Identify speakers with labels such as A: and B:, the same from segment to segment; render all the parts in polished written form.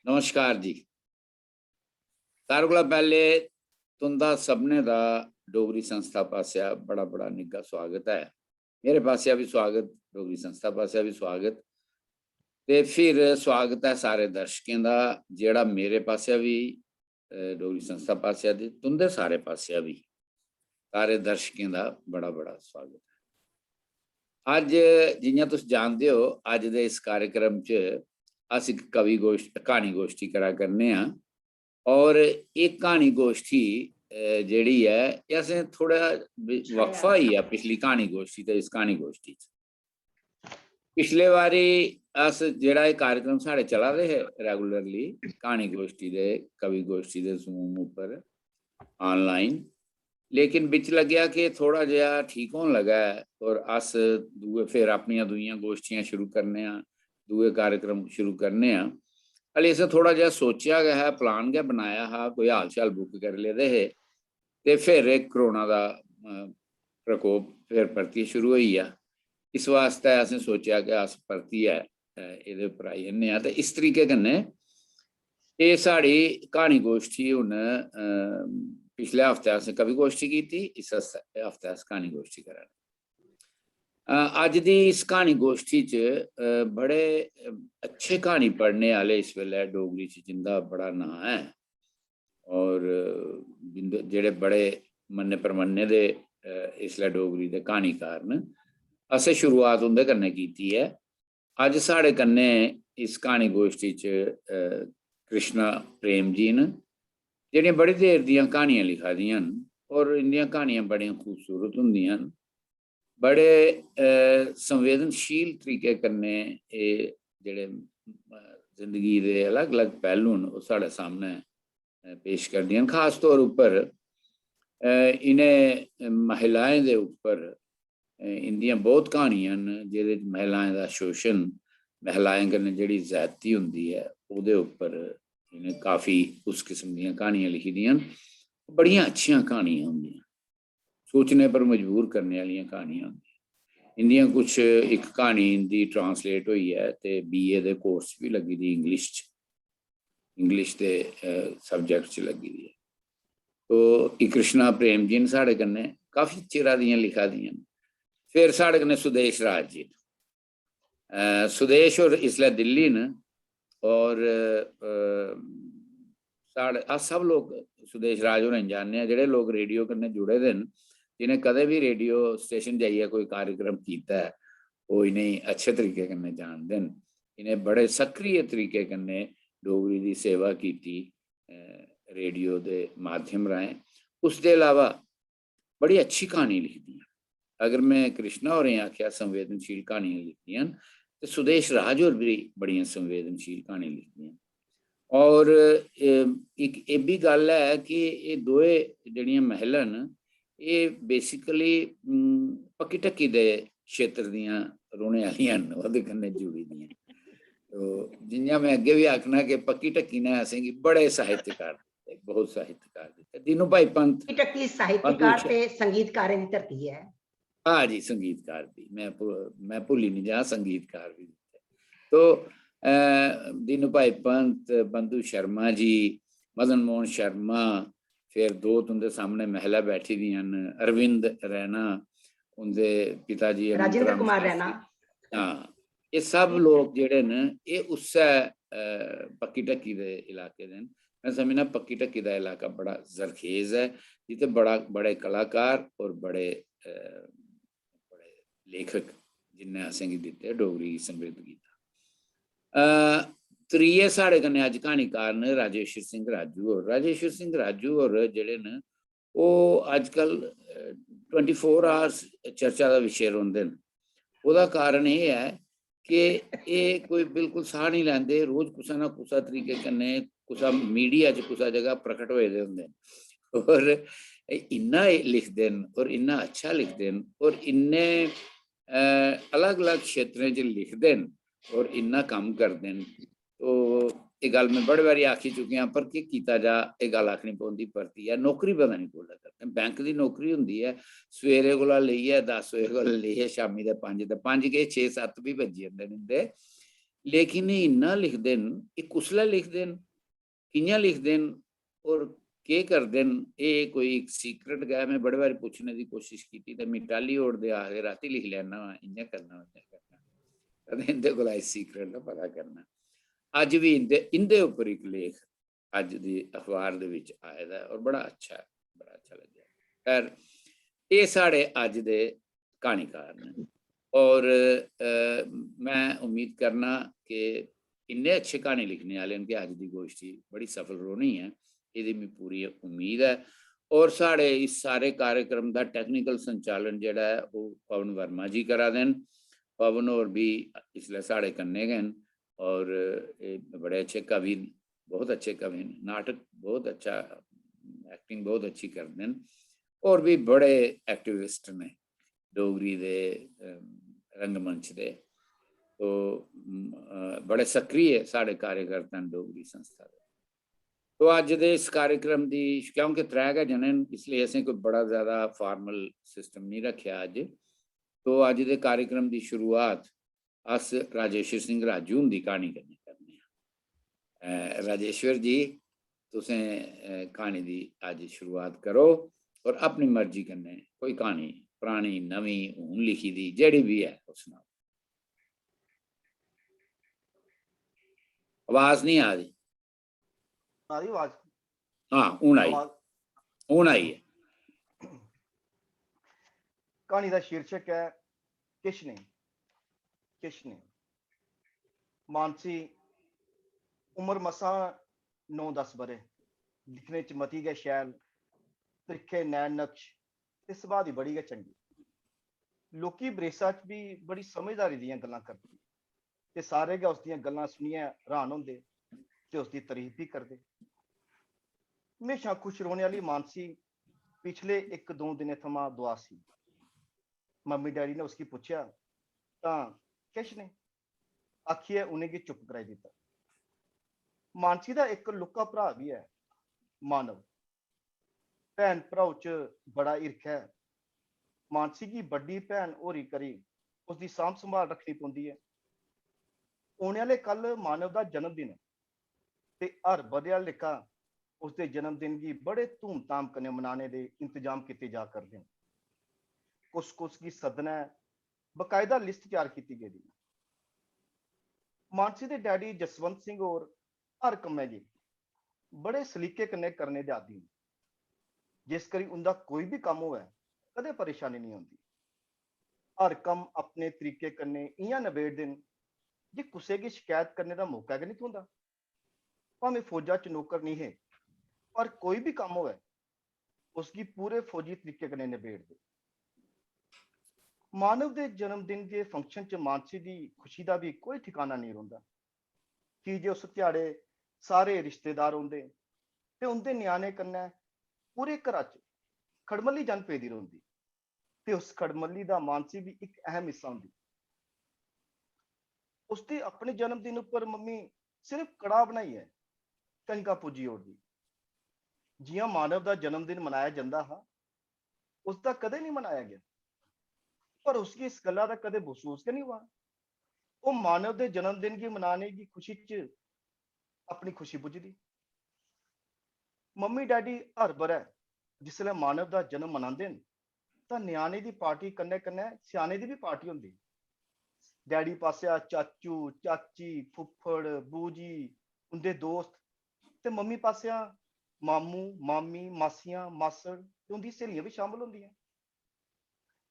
A: नमस्कार जी। सारे कोला पहले तुंदा सबने दा डोगरी संस्था पासेआ बड़ा बड़ा निग्गा स्वागत है। मेरे पासेआ भी स्वागत, डोगरी संस्था पासेआ भी स्वागत। ते फिर स्वागत है सारे दर्शकें दा जेड़ा मेरे पासेआ भी डोगरी संस्था पासेआ ते तुंदे सारे पासेआ भी सारे दर्शकें दा बड़ा बड़ा स्वागत है। अज जियां तुस जानदे हो, अज दे इस कार्यक्रम च अस इक कवि गोष्ठी क्हानी गोष्ठी करा करने आं। और एक कहानी गोष्ठी जेह्ड़ी है एह् असें थोड़ा वक्फा होई गेआ पिछली क्हानी गोष्ठी ते इस क्हानी गोष्ठी च। पिछले बारी अस जेह्ड़ा एह् कार्यक्रम साढ़े चला दे हे रेगुलरली क्हानी गोष्ठी दे कवि गोष्ठी दे जूम उप्पर ऑनलाइन, लेकिन बिच लग्गेआ कि थोड़ा जेहा ठीक होन लगा है और अस दूए फिर अपनियां दूइयां गोष्ठियां शुरू करने आं, दूए कार्यक्रम शुरू करने आं। हल्ले असें थोड़ा जेहा सोचेआ गै है, प्लान गै बनाया हा, कोई हाल चाल बुक करी लेदे हे ते फिर एह् करोना दा प्रकोप फिर परतियै शुरू होई गेआ। इस वास्ते असें सोचेआ कि अस परतियै एह्दे उप्पर आई जन्ने आं ते इस तरीके कन्नै एह् साढ़ी क्हानी गोष्ठी हुन पिछले हफ्ते असें कवि गोष्ठी कीती, इस हफ्ते अस क्हानी गोष्ठी करा ने। अज दी इस क्हानी गोष्ठी च बड़े अच्छे क्हानी पढ़ने आह्ले इस वेल्ले डोगरी च जिंदा बड़ा नां है और जेह्ड़े बड़े मन्ने परमन्ने दे इसलै डोगरी दे क्हानीकार न, असें शुरुआत उं'दे कन्नै कीती है। अज साढ़े कन्नै इस क्हानी गोष्ठी च कृष्णा प्रेम जी न, जेह्ड़ियां बड़ी देर दियां क्हानियां लिखा दियां न और इंदियां क्हानियां बड़ियां खूबसूरत होंदियां न। बड़े संवेदनशील तरीके कन्नै एह् जेह्ड़े जिंदगी दे अलग अलग पहलू न ओह् साढ़े सामने पेश करदियां न। खास तौर उप्पर इनें महिलाएं दे उप्पर इंदियां बहुत क्हानियां न जेह्दे च महिलाएं दा शोशण, महिलाएं कन्नै जेह्ड़ी ज्यादती होंदी है ओह्दे उप्पर इनें काफ़ी उस किस्म दियां क्हानियां लिखी दियां न। बड़ियां अच्छियां क्हानियां होंदियां, सोचने पर मजबूर करने आह्लियां क्हानियां होंदियां। इंदियां कुछ एक क्हानी इंदी ट्रांसलेट होई है ते BA दे कोर्स भी लगी दी इंग्लिश दे सब्जैक्ट च लगी दी है। तो कृष्णा प्रेम जी न साढ़े कन्नै काफ़ी चिरा दियां लिखा दियां न। फिर साढ़े कन्नै सुदेश राज जी न। सुदेश होर इसलै दिल्ली न और साढ़े अस सब लोग सुदेश राज होरें जानने आं। जेह्ड़े लोग रेडियो कन्नै जुड़े दे न, जिनें कदें भी रेडियो स्टेशन जाइयै कोई कार्यक्रम कीता है, ओह् इनेंगी अच्छे तरीके कन्नै जानदे न। इनें बड़े सक्रिय तरीके कन्नै डोगरी दी सेवा कीती रेडियो दे माध्यम राहें। उसदे अलावा बड़ी अच्छी क्हानी लिखदी हैं। अगर मैं कृष्णा होरें आखेआ संवेदनशील क्हानियां लिखदियां न ते सुदेश राज होर भी बड़ियां संवेदनशील क्हानी लिखदियां न। और एक एह् बी गल्ल है कि एह् दोए जेह्ड़ियां महिलां न एह् बेसिकली पक्की ढक्की दे क्षेत्र दियां रौह्ने आह्लियां न, ओह्दे कन्नै जुड़ी दियां। तो जियां मैं अग्गे भी आखना कि पक्की ढक्की ने असेंगी बड़े साहित्यकार दित्ते, बहुत साहित्यकार दित्ते। दीनू भाई पंत
B: ढक्की साहित्यकार ते संगीतकारें दी धरती है।
A: हाँ जी, संगीतकार भी मैं भुल्ली नहीं जा, संगीतकार भी दित्ते। तो दीनू भाई पंत, बंधु शर्मा जी, मदन मोहन शर्मा, फिर दो तुंदे सामने महिला बैठी दियां न, अरविंद रैना, उनके पिता जी
B: राजेंद्र कुमार रैना।
A: हाँ, ये सब लोग जेह्ड़े न एह् उस्सै पक्की ढक्की दे इलाके दे न। मैं समझना पक्की ढक्की दा इलाका बड़ा जरखेज है, जित्थे बड़े कलाकार और बड़े लेखक जिन्हें असेंगी दित्ते डोगरी गी समृद्ध कीता। त्रिये साढ़े कन्नै अज्ज क्हानीकार न राजेश्वर सिंह राजू होर। राजेश्वर सिंह राजू होर जेह्ड़े न ओह् अजकल 24 आवर्स चर्चा दा विशे रौंह्दे न। ओह्दा कारण एह् है कि एह् कोई बिल्कुल साह् नहीं लैंदे, रोज कुसै ना कुसै तरीके कन्नै कुसै मीडिया च कुसै जगह प्रकट होए दे होंदे न और इन्ना लिखदे न और इन्ना अच्छा लिखदे न और इन्ने अलग अलग क्षेत्रें च लिखदे न और इन्ना कम्म करदे न। तो एह् गल्ल मैं बड़े बारी आखी चुकेआं, पर केह् कीता जा, एह् गल्ल आखनी पौंदी परतियै। नौकरी पता नहीं कोल्लै करदे, बैंक दी नौकरी होंदी है, सवेरे कोला लेइयै 10 बजे कोला लेइयै शामी दे 5 ते 5 केह् 6-7 भी बज्जी जंदे न इंदे। लेकिन ये इन्ना लिखदे न, ये कुसलै लिखदे न, कि'यां लिखदे न और केह् करदे न, एह् कोई इक सीक्रेट गै। मैं बड़े बारी पुच्छने दी कोशिश कीती ते मिगी टाली ओड़दे, आखदे राती लिखी लैना वा, इ'यां करना उ'यां करना। कदें इंदे कोला इस सीक्रेट दा पता करना। अज्ज भी इंदे उप्पर इक लेख अज्ज दी अखबार दे विच आए दा ऐ और बड़ा अच्छा है, बड़ा अच्छा लग्गेआ। खैर एह् साढ़े अज्ज दे क्हानीकार न और मैं उम्मीद करना कि इन्ने अच्छे क्हानी लिखने आह्ले न कि अज्ज दी गोष्ठी बड़ी सफल रौह्नी ऐ, एह्दी मिगी पूरी उम्मीद है। और साढ़े इस सारे कार्यक्रम दा टेक्निकल संचालन जेह्ड़ा ऐ ओह् पवन वर्मा जी करा दे न। पवन होर भी इसलै साढ़े कन्नै गै न और एह् बड़े अच्छे कवि न, बहुत अच्छे कवि न, नाटक बहुत अच्छा, एक्टिंग बहुत अच्छी करदे न और भी बड़े एक्टिविस्ट ने डोगरी दे रंगमंच दे। तो बड़े सक्रिय साढ़े कार्यकर्ता न डोगरी संस्था दे। तो अज्ज दे इस कार्यक्रम दी, क्योंकि त्रै गै जने न इसलिए असें कोई बड़ा ज़्यादा फार्मल सिस्टम नहीं रखेआ अज्ज। तो अज्ज दे कार्यक्रम दी शुरुआत अस राजेश्वर सिंह राजू हुंदी क्हानी कन्नै करने आं। राजेश्वर जी तुसें क्हानी दी अज्ज शुरुआत करो और अपनी मर्जी कन्नै कोई क्हानी पुरानी नवीं हून लिखी दी जेह्ड़ी भी है ओह् सनाओ। आवाज नहीं आ रही।
C: आ रही आवाज?
A: हाँ हून आई,
C: आवाज
A: हून आई है।
C: कहानी का शीर्षक है किश नहीं। किश नहीं। मानसी उम्र मसा 9-10 बरे, दिखने च मती गै शैल, त्रिक्खे नैन नक्श ते सुभाऽ दी बड़ी गै चंगी। लोकी बरेसा च भी बड़ी समझदारी दियां गल्लां करदे ते सारे गै उसदियां गल्लां सुनियै हैरान होंदे ते उसदी तारीफ भी करदे। हमेशा खुश रौह्ने आह्ली मानसी पिछले 1-2 दिनें थमां दुआस सी। मम्मी डैडी ने उसकी पुच्छेआ तां किश नहीं आखियै उ'नेंगी चुप कराई दित्ता। मानसी दा इक लुक्का भ्राऽ भी है, मानव। भैन भ्राऊ च बड़ा हिरख है। मानसी गी बड्डी भैन होरी करी उसदी सांभ संभाल रखनी पौंदी है। औने आह्ले कल मानव दा जन्मदिन है ते हर ब'रे आह्ला लेखा उसदे जन्मदिन गी बड़े धूमधाम कन्नै मनाने दे इंतजाम कीते जा करदे न। कुस कुस गी सद्दना ऐ, बकायदा लिस्ट त्यार कीती गेदी है। मानसी दे डैडी जसवंत सिंह होर हर कम्मै गी बड़े सलीके कन्नै करने दे आदी न, जिस करी उंदा कोई भी कम्म होऐ कदें परेशानी नहीं होंदी। हर कम्म अपने तरीके कन्नै इ'यां नबेड़दे न जे कुसै गी शकैत करने दा मौका गै नहीं थ्होंदा। भावें फौजा च नौकर नहीं है, पर कोई भी कम्म होऐ उसकी पूरे फौजी तरीके कन्नै नबेड़दे। मानव दे जन्मदिन के फंक्शन च मानसी दी खुशी दा भी कोई ठिकाना नहीं रौंह्दा, की जे उस ध्याड़े सारे रिश्तेदार औंदे ते उं'दे ञ्याणे कन्नै पूरे घरा च खड़मल्ली जन पेदी रौंह्दी ते उस खड़मल्ली दा मानसी भी इक अहम हिस्सा होंदी। उसदे अपने जन्मदिन उप्पर मम्मी सिर्फ कड़ाह बनाइयै कंजका पूजी ओड़दी। जि'यां मानव दा जन्मदिन मनाया जंदा हा, उसदा कदें नहीं मनाया गया, पर उसगी इस गल्ला दा कदें बसूस गै नहीं हुआ। ओह् मानव दे जन्मदिन गी मनाने की खुशी च अपनी खुशी बुझदी। मम्मी डैडी हर ब'रै जिसलै मानव दा जन्म मनांदे न तां ञ्याणे दी पार्टी कन्नै कन्नै स्याने दी भी पार्टी होंदी। डैडी पासेआ चाचू चाची फुफ्फड़ बूजी उं'दे दोस्त ते मम्मी पासेआ मामू मामी मासियां मासड़ ते उं'दी स्हेलियां भी शामल होंदियां।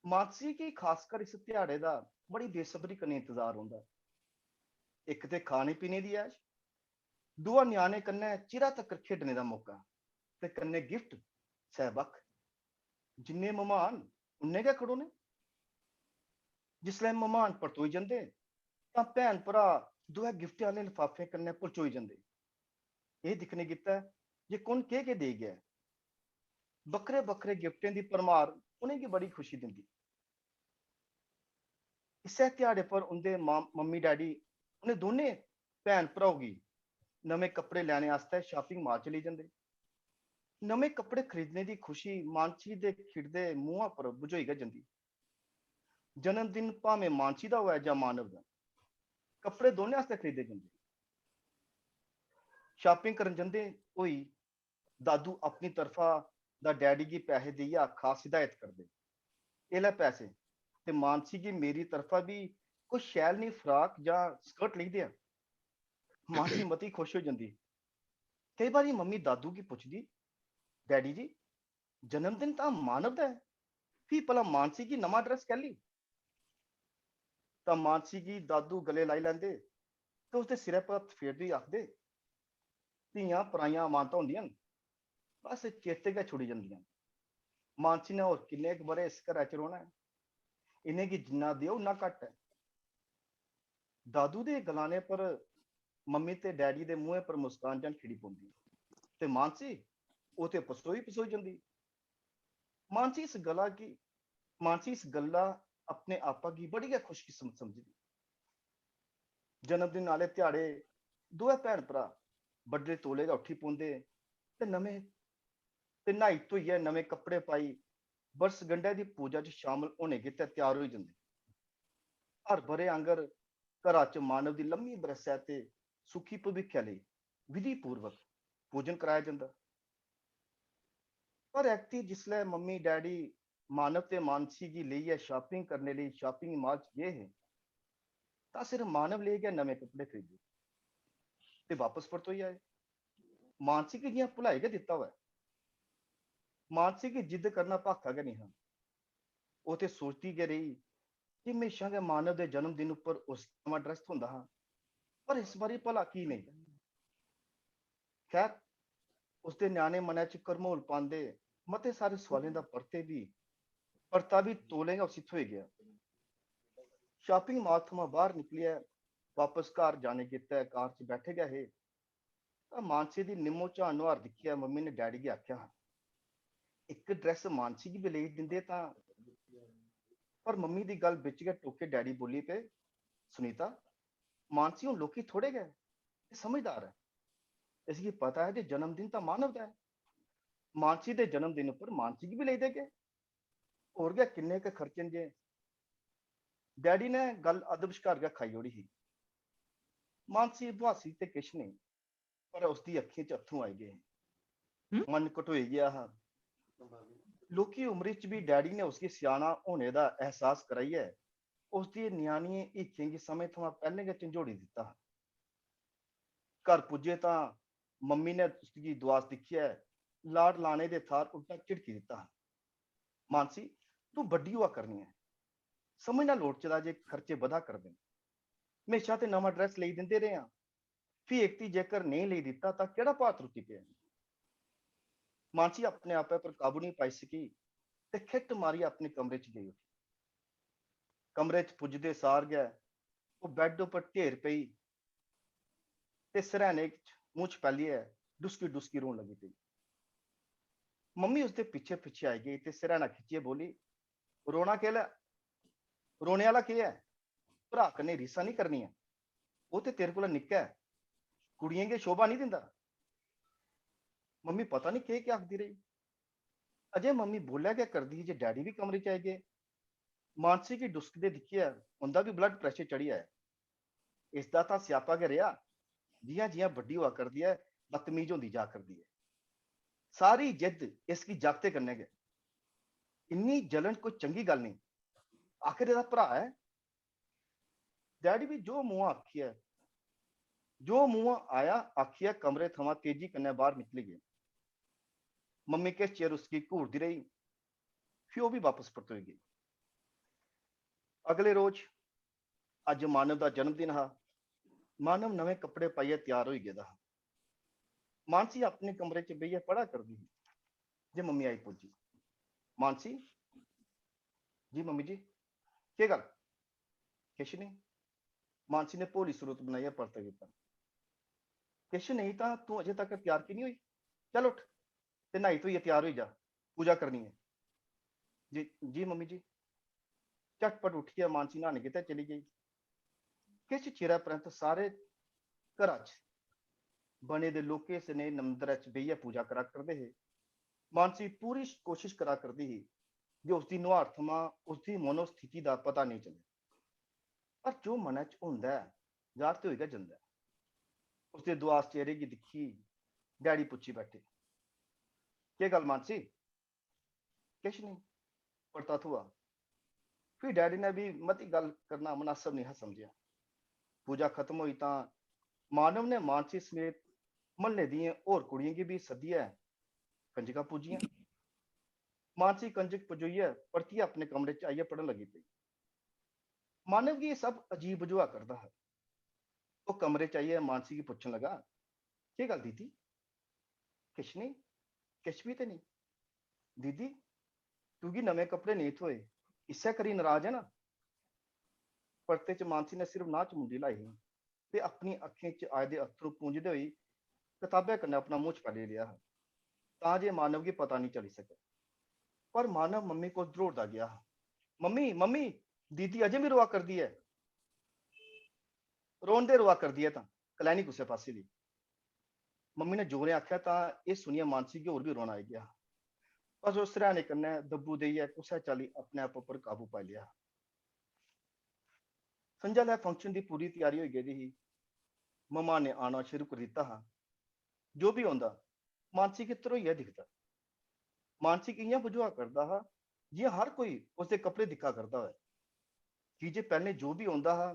C: मानसी गी खासकर इस ध्याड़े दा बड़ी बेसब्री कन्नै इंतजार रौंह्दा। इक ते खाने पीने दी ऐश, दूआ ञ्याणे कन्नै चिरा तक्कर खेढने दा मौका ते कन्नै गिफ्ट सैबक्ख। जिन्ने मह्मान उन्ने गै खड़ोने। जिसलै मह्मान परतोई जंदे तां भैन भ्रा दोऐ गिफ्टें आह्ले लफाफे कन्नै परचोई जंदे, एह् दिक्खने गित्तै जे कु'न केह् देई गेआ ऐ। बक्खरे बक्खरे गिफ्टें दी भरमार उ'नेंगी बड़ी खुशी दिंदी। इस्सै ध्याड़े पर उं'दे मम्मी डैडी उ'नें दोनें भैन भ्राऊ गी नमें कपड़े लैने आस्तै शापिंग माल चली जंदे। नमें कपड़े खरीदने दी खुशी मानसी दे खिड़दे मुहां पर बझोई गै जंदी। जन्मदिन भावें मानसी दा होऐ जां मानव दा, कपड़े दोने आस्ते खरीदे जंदे। शॉपिंग करन जंदे होई दादू अपनी तरफा दा डैडी गी पैसे देइयै खास हिदायत करदे, एह् लै पैसे, ते मानसी गी मेरी तरफा भी कोई शैल नेही फ्राक जां स्कर्ट लेई देआ। मानसी मती खुश हो जंदी। कई बारी मम्मी दादू गी पुछदी, डैडी जी जन्मदिन तां मानव दा है, फ्ही भला मानसी गी नमां ड्रेस कैली? तां मानसी गी दादू गले लाई लैंदे ते उसदे सिरै पर हत्थ फेरदे होई आखदे, धियां पराइयां अमानतां होंदियां न, बस चेते गै छुड़ी जंदियां। मानसी ने होर किन्ने क ब'रे इस घरै च रौह्ना ऐ, इ'नें गी जिन्ना देओ उन्ना घट्ट ऐ। दादू दे गलाने पर मम्मी ते डैडी दे मुंहै पर मुस्कान जन खिड़ी पौंदी, ते मानसी ओह् ते पसोई पसोई जंदी। मानसी इस गल्ला गी मानसी इस गल्ला अपने आपा गी बड़ी गै खुशकिस्मत समझदी। जन्मदिन आह्ले ध्याड़े दोऐ भैन भ्रा बड्डले तौले गै उठी पौंदे ते न्हाई धोइयै नमें कपड़े पाई बरसगंढै दी पूजा च शामल होने गित्तै त्यार होई जंदे। हर ब'रे आंगर घरा च मानव दी लम्मी बरसै ते सुखी भविक्खै लेई विधि पूर्वक पूजन कराया जंदा। पर ऐक्ती जिसलै मम्मी डैडी मानव ते मानसी गी लेइयै शॉपिंग करने लेई शॉपिंग माल च गे हे, तां सिर्फ मानव लेई गै नमें कपड़े खरीदे ते वापस परतोई आए। मानसी गी जि'यां भुलाई गै दित्ता होऐ। मानसी गी जिद्द करना भाखा गै निं हा। ओह् ते सोचदी गै रेही कि म्हेशां गै मानव दे जन्मदिन उप्पर उस नमां ड्रेस थ्होंदा हा, पर इस बारी भला की नेईं? खैर, उसदे ञ्याणे मनै च घरमोल पांदे मते सारे सोआलें दा परता बी तौले गै उसी थ्होई गेआ। शॉपिंग माल थमां बाह्र निकलियै वापस घर जाने गित्तै कार च बैठे गै हे, तां मानसी दी निम्मो झान नोहार दिक्खियै मम्मी ने डैडी गी आखेआ, इक ड्रेस मानसी गी बी लेई दिंदे तां। पर मम्मी दी गल्ल बिच गै टोके डैडी बोली पे, सुनीता मानसी हुन लोकी थोड़े गै ते समझदार है, इसगी पता है जे जन्मदिन तां मानव दा है। मानसी दे जन्मदिन उप्पर मानसी गी बी लेई देगे, होर गै किन्ने क खर्चे न जे। डैडी ने गल्ल अद्ध बश्कार गै खाई ओड़ी ही। मानसी बुहासी ते किश नेईं, पर उसदी अक्खियें च अत्थरू आई गे हे। मन घटोई गेआ हा। लौह्की उमरी च बी डैडी ने उसगी स्याना होने दा एहसास कराइयै उसदी ञ्याणियें हिक्कें गी समें थमां पैह्लें गै झंजोड़ी दित्ता हा। घर पुज्जे तां मम्मी ने उसगी दुआस दिक्खियै लाड लाने दे थाह्र उल्टा झिड़की दित्ता हा। मानसी तू बड्डी होआ करनी है, समझना लोड़चदा जे खर्चे बधा करदे न। म्हेशां ते नमां ड्रेस लेई दिंदे रेह् आं, फ्ही इकती जेकर नेईं लेई दित्ता तां केह्ड़ा भार त्रुट्टी पेआ। मानसी अपने आपै पर काबू नहीं पाई सकी ते खिट्ट मारियै अपने कमरे च गेई उठी। कमरे च पुजदे सार गै ओह् बैड उप्पर ढेर पेई ते सरैह्ने च मूंह छपैलियै डुसकी डुसकी रोन लगी पेई। मम्मी उसदे पिच्छे पिच्छे आई गेई ते सरैह्ना खिच्चियै बोली, रोना केह् ऐ? रोने आह्ला केह् ऐ? भ्रा कन्नै रीसां नहीं करनियां, ओह् ते तेरे कोला निक्का ऐ, कुड़ियें गी शोभा नहीं दिंदा। मम्मी पता नहीं केह् आखदी रेही। अजय मम्मी बोलै गै करदी ही जे डैडी भी कमरे च आई गए। मानसी गी डुसकदे दिक्खियै उंदा भी ब्लड प्रेशर चढ़ी आया। इसदा तां स्यापा गै रेहा, जि'यां जि'यां बड्डी होआ करदी है बदतमीज होंदी जा करदी है। सारी जिद्द इसगी जागते कन्नै गै। इन्नी जलन कोई चंगी गल्ल नहीं, आखिर एह्दा भ्रा है। डैडी भी जो मुंहा आया आखियै कमरे थमां तेजी कन्नै बाहर निकली गए। मम्मी किश चिर उसगी घूरदी रही, फ्ही ओह् भी वापस परतोई गई। अगले रोज अज्ज मानव दा जन्मदिन हा। मानव नमें कपड़े पाइयै त्यार होई गेदा हा। मानसी अपने कमरे च बेहियै पढ़ा करदी ही जे मम्मी आई पुज्जी। मानसी जी मम्मी जी, केह् गल्ल? किश नहीं, मानसी ने भोली सूरत बनाइयै परत दित्ता। किश नहीं तां तू अजे तक त्यार की नहीं होई? चल उठ ते न्हाई धोइयै त्यार होई जा, पूजा करनी है। जी मम्मी जी। झटपट उठियै मानसी न्हाने गित्तै चली गेई। किश चिरै परैंत सारे घरा च बने दे लोके सने मंदरै च बेहियै पूजा करा करदे हे। मानसी पूरी कोशिश करा करदी ही जे उसदी नुहार थमां उसदी मनोस्थिति दा पता नहीं चले, पर जो मनै च होंदा है ਜ਼ਾਹਰ ਤੇ ਹੋਏਗਾ ਜਾਂਦਾ ਹੈ। ਉਸਦੇ ਦੁਆਸ ਚਿਹਰੇ की दिखी डैडी पुछी बैठे क्या गल मानसी किश नहीं पड़ता हुआ। फिर डैडी ने भी मती गल करना मुनासिब नहीं समझिया। पूजा खत्म हुई तो मानव ने मानसी समेत महल्ले दियां होर कुड़ियां की भी सद्दिया कंजका पूजियां। मानसी कंजक पुजोइयै परतियै अपने कमरे च आइयै पढ़न लगी पई। मानव की सब अजीब बुझुआ करता है। वो कमरे च आइयै मानसी की पूछन लगा क्या गल दीदी किश नहीं किश भी तो नहीं। दीदी तुगी नवे कपड़े नहीं थोए इस्सै करी नाराज है ना। परते च मानसी ने सिर्फ नाच मुंडी लाई ते अपनी अखें च आए दे अत्थरू पूंजदे होई किताबे कन्नै अपना मुंह छपाली लिया तां जे मानव की पता नहीं चली सके। पर मानव मम्मी को दौड़दा गया। मम्मी मम्मी दीदी अजे भी रोआ करदी है। रोंदे रोआ करदी है तां कलैनी कुसै पासे दी। मम्मी ने जोरें आख्या तां एह सुनियै मानसी गी होर भी रोना आई गया। बस उस सरहाने कन्नै दब्बू देइयै कुसै चाल्ली अपने आप उप्पर काबू पाई लिया। संझा लै फंक्शन दी पूरी तैयारी होई गेदी ही। मम्मा ने आना शुरू कर दित्ता हा। जो भी होंदा मानसी गी धरोइयै दिखदा। मानसी इ'यां बुझुआ करदा हा जि'यां हर कोई उसदे कपड़े दिक्खा करदा होऐ कि जे पैह्लें जो भी होंदा हा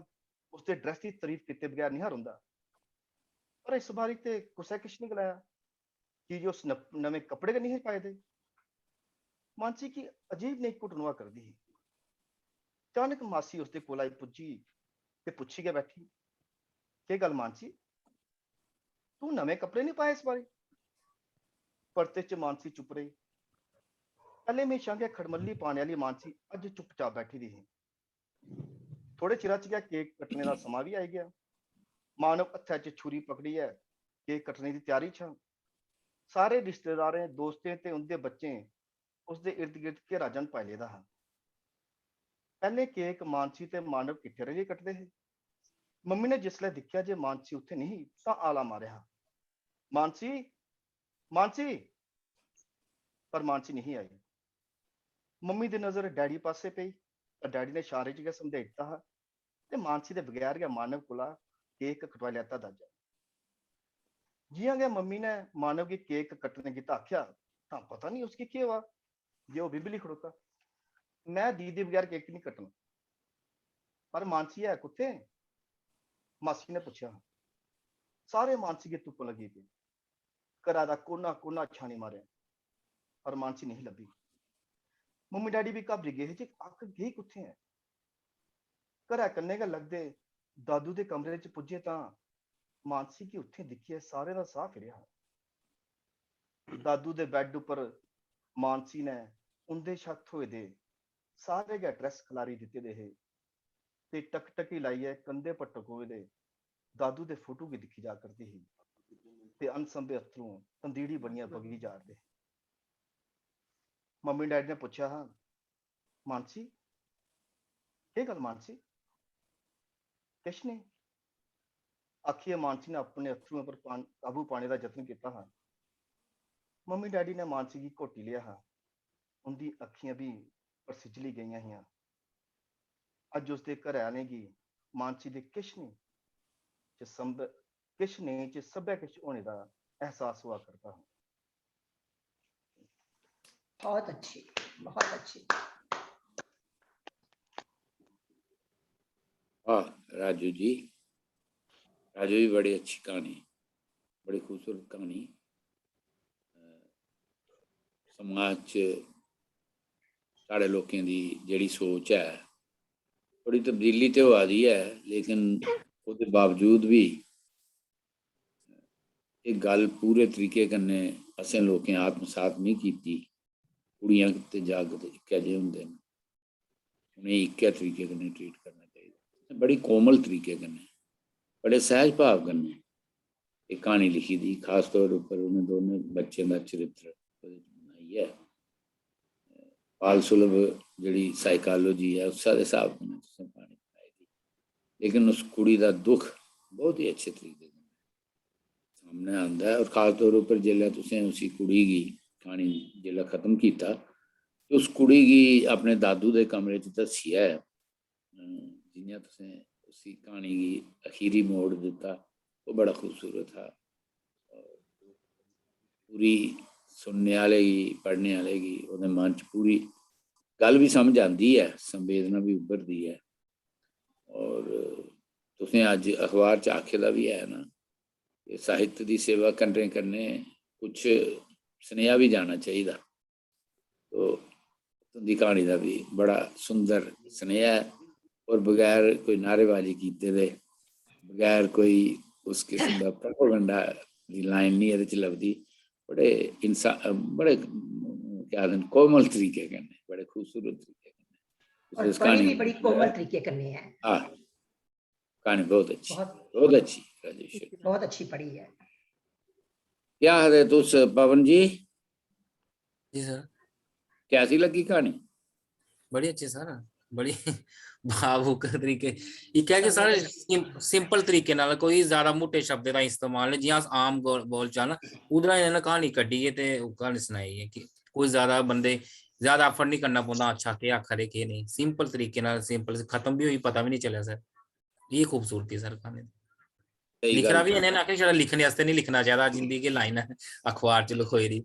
C: उसदे ड्रैस की तारीफ कीते बगैर नहीं रौंदा। पर इस बारी ते कुसै किश नहीं गलाया कि जे उस नवे कपड़े गै नहीं पाए दे। मानसी की अजीब नेही घुटन होआ करदी ही। अचानक मासी उसदे कोल आई पुज्जी ते पुच्छी गै बैठी केह् गल्ल मानसी तू नवे कपड़े नहीं पाए इस बारी। परते च मानसी चुप रही। पैह्लें हमेशा गै खड़मल्ली पाने आह्ली मानसी अज्ज चुपचाप बैठी दी ही। थोड़े चिरा च गै केक कट्टने दा समां भी आई गया। मानव हत्थै च छुरी पकड़ियै केक कट्टने दी त्यारी च। सारे रिश्तेदारें दोस्तें ते उंदे बच्चें उसदे इर्द गिर्द घेरा जन पाई लेदा हा। पैह्लें केक मानसी ते मानव किट्ठे रहियै कटदे हे। मम्मी ने जिसलै दिक्खेआ जे मानसी उत्थे नहीं तां आला मारेआ मानसी मानसी। पर मानसी नहीं आई। मम्मी दी नजर डैडी पासे पेई तां डैडी ने इशारे च गै समझाई दित्ता हा ते मानसी दे बगैर गै मानव कोला केक कटवाई लैता दाजा। जि'यां गै मम्मी ने मानव गी केक कट्टने गित्तै आखेआ तां पता नहीं उसकी केह् होआ जे ओह् बिबली खड़ोता। मैं दीदी बगैर केक नहीं कट्टना। पर मानसी है कुत्थे मासी ने पुच्छा। सारे मानसी गी तुप्पन लगी पे। घरा दा कोना कोना छानी मारेआ पर मानसी नहीं लब्भी। मम्मी डैडी भी घबरी गे जे आखर गेई कुत्थे है। घरै कन्नै गै लगदे दादू दे कमरे च पुज्जे तां मानसी गी उत्थे दिक्खियै सारे दा साह फिरेआ। दादू दे बैड उप्पर मानसी ने उंदे शा थ्होए दे सारे गै ड्रैस खलारी दित्ते दे हे ते टकटकी लाइयै कंधे पर टकोए दे दादू दे फोटो गी दिक्खी जा करदी ही ते अनसंभे अत्थरू तंदीड़ी बनियै बगी जा'रदे। मम्मी डैडी ने पुच्छा हा मानसी केह् गल्ल मानसी किश नहीं आखिए मानसी ने अपने अत्थरुएं पर काबू पाने का यत्न किया हा। मम्मी डैडी ने मानसी की घोटी लिया हा। उनकी अखियां भी परसिजली गई हियां। अज उसके घर आने की मानसी दे किश नहीं च सब्बै किश होने का एहसास हुआ करता है।
B: बहुत अच्छी बहुत अच्छी।
A: वाह राजू जी, राजू जी बड़ी अच्छी कहानी, बड़ी खूबसूरत कहानी। समाज च साढ़े लोगों की जिहड़ी सोच है थोड़ी तब्दीली तो आ दी है, लेकिन उसके बावजूद भी एक गल पूरे तरीके कन्नै असें लोकें आत्मसात नहीं की। कुड़ियां ते जागत इक्कै जेह् होंदे न, उनेंगी इक्कै तरीके कन्नै ट्रीट करना चाहिए। बड़ी कोमल तरीके कन्नै बड़े सहज भाव कन्नै एक कहानी लिखी दी, खास तौर पर उन्हें दोनों बच्चों का चरित्र बनाई है। पाल सुलभ जी साइकोलॉजी है उस हिसाब से कहानी बनाई थी, लेकिन उस कुड़ी का दुख बहुत ही अच्छे तरीके सामने आता है। और खास तौर पर जिसलै तुसें उसी कुड़ी की कहानी जिसलै खत्म किया तो उस कुड़ी की अपने दादू के कमरे च दस्सिया है, जियां तुसें उसी कहानी की अखीरी मोड़ दिता, वो बड़ा खूबसूरत था। पूरी सुनने वाले की, पढ़ने वाले की उहदे मन च पूरी गल भी समझ आती है, संवेदना भी उभरती है। और तुसें अज अखबार च आखे दा भी है ना कि साहित्य की सेवा करने करने कुछ सुनेहा भी जाना चाहिए। तो तुंदी कहानी का भी बड़ा सुंदर सुनेहा है, और बगैर कोई नारेबाजी कीते दे, बगैर कोई उस किस्म का प्रोपेगेंडा दी लाइन नहीं एहदे च लभदी। बड़े इंसान बड़े क्या आखदे कोमल तरीके कन्नै, बड़े खूबसूरत तरीके कन्नै
B: और
A: इस
B: पढ़ी
A: कहानी
B: भी बड़ी कोमल तरीके करनी है।
A: हाँ, कहानी बहुत अच्छी,
B: बहुत
A: बहुत अच्छी राजेश।
B: बहुत अच्छी पढ़ी है।
A: क्या है तुस पवन जी,
D: जी सर,
A: कैसी लगी कहानी?
D: बड़ी अच्छी सर, बड़ी भावुक तरीके ये क्या कि सर सिंपल तरीके नाल कोई ज्यादा मोटे शब्द का इस्तेमाल नहीं, जियां आम बोल चाल ना उधर इन्होंने कहानी कड्डी है ते कहानी सुनाई है कि कोई ज्यादा बंदे ज्यादा एफर्ट नहीं करना पौंदा अच्छा के आखा दे के नहीं, सिंपल तरीके नाल सिंपल खत्म भी हुई पता भी नहीं चला सर। ये खूबसूरती सर कहानी
A: सही
D: लिखना
A: गल
D: भी इन्हें आखिर छड़ा लिखने वास्ते नहीं लिखना चाहिए, जिंदगी की लाइन है अखबार च लिखोई दी।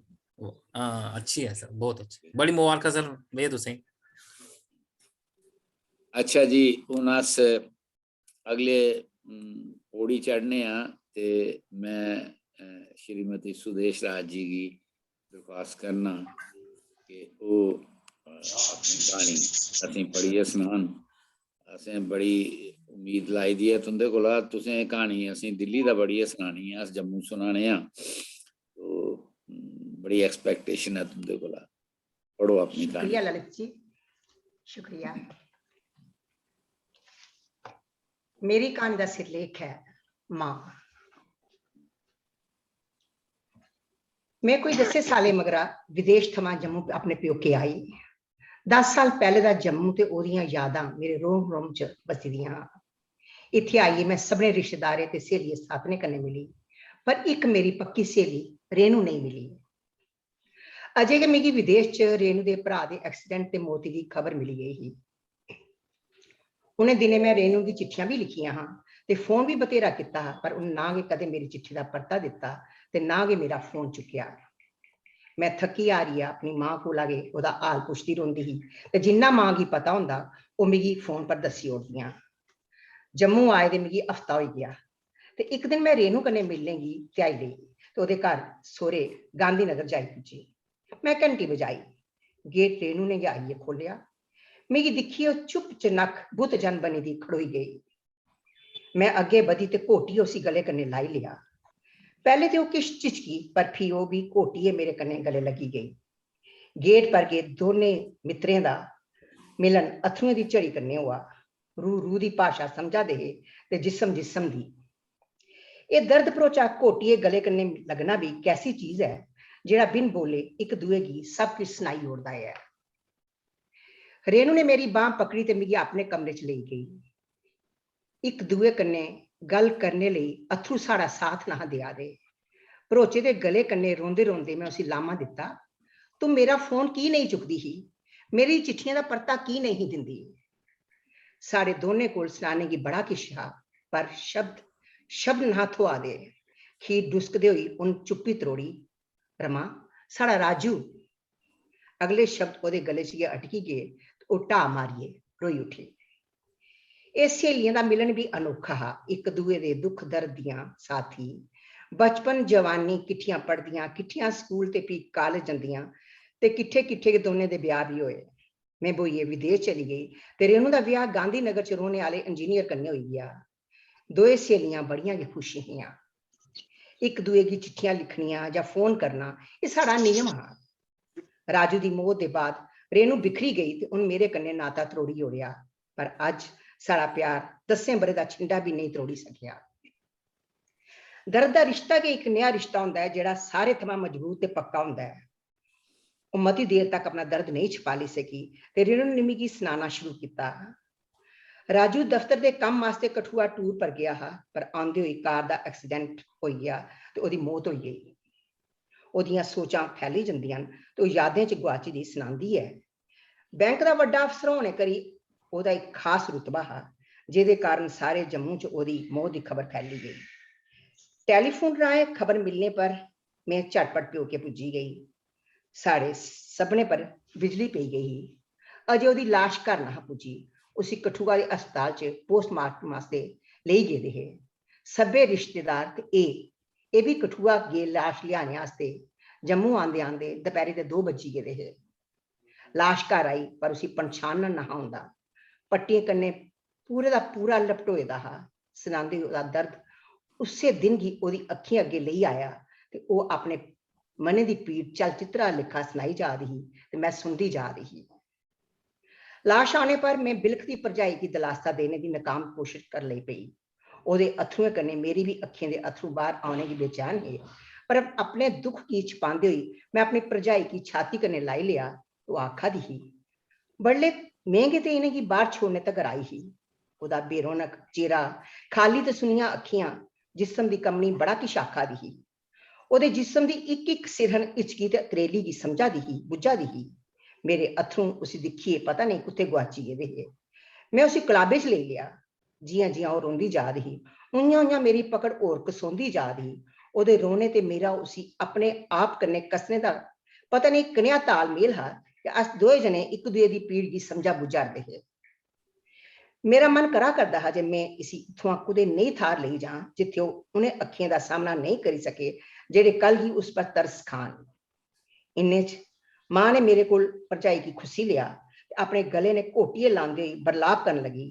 D: हाँ अच्छी है सर, बहुत अच्छी, बड़ी मुबारक सर वे तुसें।
A: अच्छा जी, हुण अस अगले पौड़ी चढ़ने ते मैं श्रीमती सुदेश राज जी की दरख्वास्त करना कि वो अपनी कहानी असें पढ़िए सनान। असें बड़ी उम्मीद लाई दी है तुंदे कोला, तुसें कहानी असें दिल्ली दा बड़िए सनानी है, अस जम्मू सुनाने तो बड़ी एक्सपेक्टेशन है तुंदे कोला, पढ़ो अपनी कहानी।
B: शुक्रिया ललित जी, शुक्रिया। मेरी कहानी का सिरलेख है मां। मैं कोई 10 साले मगरा विदेश थमां जम्मू अपने प्योके आई। 10 साल पहले दा जम्मू ते ओदियां यादां मेरे रोम रोम च बसी दियां। इत्थे आइए मैं सबने रिश्तेदारें ते सहेलियें साथने कन्नै मिली, पर एक मेरी पक्की सहेली रेनू नहीं मिली। अजे गै मिगी विदेश च रेनू दे भरा दे एक्सीडेंट ते मौती दी खबर मिली गई ही। उन्हें दिनें मैं रेनू दी चिट्ठियां भी लिखियां हां ते फोन भी बतेरा कीता, पर उन्हें ना गै कदे मेरी चिट्ठी दा परता दिता ते ना गै मेरा फोन चुक्किया। मैं थकी आ रही अपनी मां कोला गै ओदा हाल पुछदी रौंदी ही ते जिन्ना मां गी पता होंदा ओह मिगी फोन पर दस्सी ओड़दियां। जम्मू आए दे मिगी हफ्ता होई गया ते एक दिन मैं रेनू कन्नै मिलने गी ध्याई लेई ते ओहदे घर सोरे गांधीनगर जाई पुज्जी। मैं घंटी बजाई, गेट रेनू ने गै आइयै खोलिया। मिगी दिखियै चुप चनक बुत जन बनी दी खड़ोई गई। मैं अगे बधी ते घोटियै उसी गले कन्नै लाई लिया। पहले तो किश झिझकी, पर फ्ही ओह भी घोटियै मेरे कन्नै गले लगी गई। गेट पर गए दोने मित्रें दा मिलन अथरुएं दी झड़ी कन्नै हुआ। रूह रूह दी भाषा समझा दे हे ते जिस्म जिस्म दी। ये दर्द भरोचा घोटियै गले कन्नै लगना भी कैसी चीज है जेड़ा बिन बोले एक दूए गी सब कुछ सनाई ओड़दा है। रेनू ने मेरी बांह पकड़ी ते मिगी अपने कमरे च लेई गई। एक दूए कन्नै गल करने लई अथरू साड़ा साथ ना देआ दे। भरोचे दे गले कन्नै रोंदे रोंदे मैं उसी लामा दिता, तू मेरा फोन की नहीं चुकदी ही, मेरी चिट्ठियां दा परता की नहीं दिंदी। साढ़े दोने कोल सनाने की बड़ा किश हा, पर शब्द शब्द ना थोआ दे। खीर डुसकदे हुई उन चुप्पी त्रोड़ी, रमा साड़ा राजू। अगले शब्द ओदे गले च गै अटकी गए, ओह ढा मारिए रोई उठी। इस सहेलियां दा मिलन भी अनोखा हा, एक दूए दे दुख दर्द दियां साथी। बचपन जवानी किट्ठियां पढ़दियां, किट्ठियां स्कूल ते फ्ही कॉलेज जंदियां ते किट्ठे किट्ठे दोने दे ब्याह भी होए। मैं बोइये विदेश चली गई ते रेनू दा ब्याह गांधीनगर च रौहने वाले इंजीनियर कन्नै होई गया। दोए सहेलियां बड़ियां गै खुश हियां। एक दूए गी चिट्ठियां लिखनियां जां फोन करना एह साड़ा नियम हा। राजू दी मौत दे बाद रेनू बिखरी गई ते उन मेरे कन्नै नाता त्रोड़ी ओड़िया, पर अज साड़ा प्यार 10 बरे दा छिंडा भी नहीं त्रोड़ी सकिया। दर्द दा रिश्ता गै एक नया रिश्ता होंदा है जेड़ा सारे थमां मजबूत ते पक्का होंदा है। वह मती देर तक अपना दर्द नहीं छुपा ली सकी ते रेनू ने मिगी सनाना शुरू किया। राजू दफ्तर के काम वास्ते कठुआ टूर पर गया हा, पर आंदे हुई कार दा एक्सीडेंट हो गया ते ओदी मौत हो गई। ओदियां सोचां फैली जंदियां ते ओह यादें च गुआची दी सनांदी है। बैंक दा वड्डा अफसर होने करी ओहदा एक खास रुतबा हा, ਜਿਹਦੇ ਕਾਰਨ ਸਾਰੇ जम्मू च ओदी मौत की खबर फैली गई। टेलीफोन राय खबर मिलने पर मैं झटपट प्योके पुजी गई। साढ़े सपने पर बिजली पई गई। अजे ओदी लाश घर ना पुजी, उसी कठुआ के अस्पताल च पोस्टमार्टम वास्ते ले गए है। सभे रिश्तेदार ते ये भी कठुआ गए लाश लियाने वास्ते। जम्मू आंदे आंदे दोपहरी के 2 बजी गए है। लाश घर आई पर उसी पन्छानन ना होंदा। पट्टियां कन्ने पूरे दा पूरा लपटोए दा हा। सनांदे ओदा दर्द उसे दिन ही ओदी अखियां अगे ले आया ते ओ अपने मने दी पीड़ चलचित्रा लिखा सुनाई जा रही ते मैं सुनती जा रही। लाश आने पर मैं बिलखती भरजाई की दिलासा देने की नाकाम कोशिश कर ली पई। ओदे अथरुएं कन्ने मेरी भी अखियों के अथरू बाहर आने की बेचैन है, पर अपने दुख की छिपांदे हुई मैं अपनी भरजाई की छाती कन्ने लाई लिया तो आखा दी ही बड़ले महंगे ते इन्हें की बाहर छोड़ने तक आई ही। ओदा बेरौनक चेहरा, खाली ते सुनिया अखियां, जिस्म दी कमनी बड़ा किश आखा दी ही। ओदे जिस्म दी एक एक सिरहन इचकी ते त्रेली की समझा दी ही, बुझा दी ही। मेरे अथरू उसी दिखिए पता नहीं कुत्थे गुआची गए थे। मैं उसी कलाबे च ले लिया। जियां जियां और रोंदी जा रही उइयां उइयां मेरी पकड़ और कसौंदी जा रही। ओदे रोने ते मेरा उसी अपने आप कन्ने कसने दा पता नहीं कनेहा तालमेल हा कि अस दोए जने एक दूए दी पीड़ की समझा बुझा रहे थे। मेरा मन करा करदा हा जे मैं इसी इत्थों कुदे नहीं थार ले जा जिथे उन्हें अखियां दा सामना नहीं करी सके जेड़े कल ही उस पर तरस खान। इन्ने च मां ने मेरे को भरजाई की खुशी लिया, अपने गले ने घोटिए लांदे बरलाप करन लगी।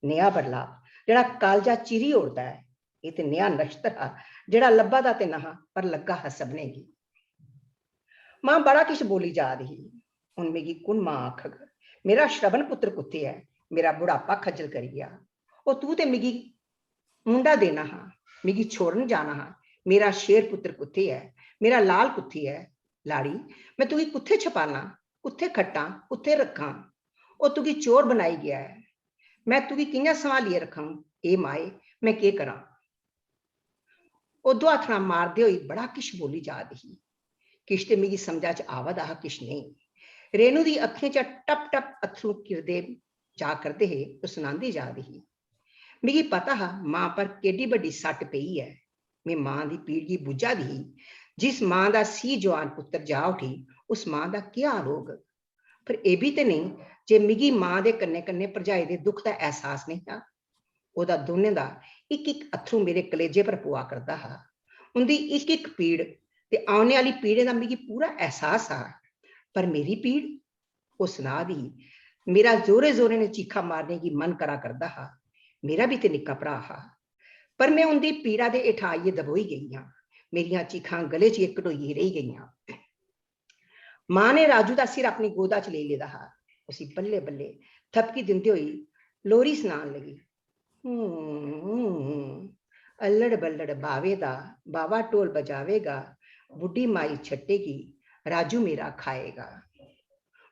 B: नया बरलाप जेड़ा कालजा चिरी उड़दा है। ये ते नया नश्तर हा जेड़ा लब्बा दा ते नहा पर लगा हा सबने की। मां बड़ा किश बोली जा रही। हुण मिगी कुण मां आखग। मेरा श्रवण पुत्र कुत्थे है। मेरा बुढ़ापा खज्जल करी गया। और तू ते मिगी मुंडा देना हा, मिगी छोड़न जाना हा। मेरा शेर पुत्र कुत्थे है, मेरा लाल कुत्थे है। लाड़ी मैं तुगी कुत्थे छपाना, कुत्थे खट्टा, कुत्थे रखा। और तुगी चोर बनाई गया है। मैं तुगी कियां संभालिए रखा। ए माए मैं के करा। उदो हथना मारदे हुई बड़ा किश बोली जा रही। किश ते मिगी समझा च आवद आ, किश नहीं। रेनू दी अखियां च टप टप अथरू किरदे जा करते है तो सुनांदी जा रही। मिगी पता हा मां पर केडी बड़ी सट पई है। मैं मां दी पीड़ की बुझा दी। जिस मां दा सी जवान पुत्र जा उठी उस मां दा क्या रोग। पर यह भी तो नहीं जे मिगी मां दे कन्ने कन्ने भरजाई दे दुख दा एहसास नहीं था। ओदा दोने दा एक एक अथरू मेरे कलेजे पर पुआ करदा हा। उनदी एक एक पीड़ ते आने वाली पीड़े दा मिगी पूरा एहसास आ। पर मेरी पीड़ वो सुना दी। मेरा जोरे जोरे ने चीखा मारने की मन करा करदा हा। मेरा भी ते निक्का भरा हा। पर मैं उनकी पीड़ा के हेठ आइए दबोई गई हाँ। मेरिया चीखा गले च घटोई रही गई। मां ने राजू का सिर अपनी गोदा च ले लिया हा। उसी बल्ले बल्ले थपकी दिंदे हुई लोरी सुनान लगी। अल्लड़ बल्लड़ बावेदा, बावा ढोल बजावेगा, बुढ़ी माई छट्टेगी, राजू मेरा खाएगा।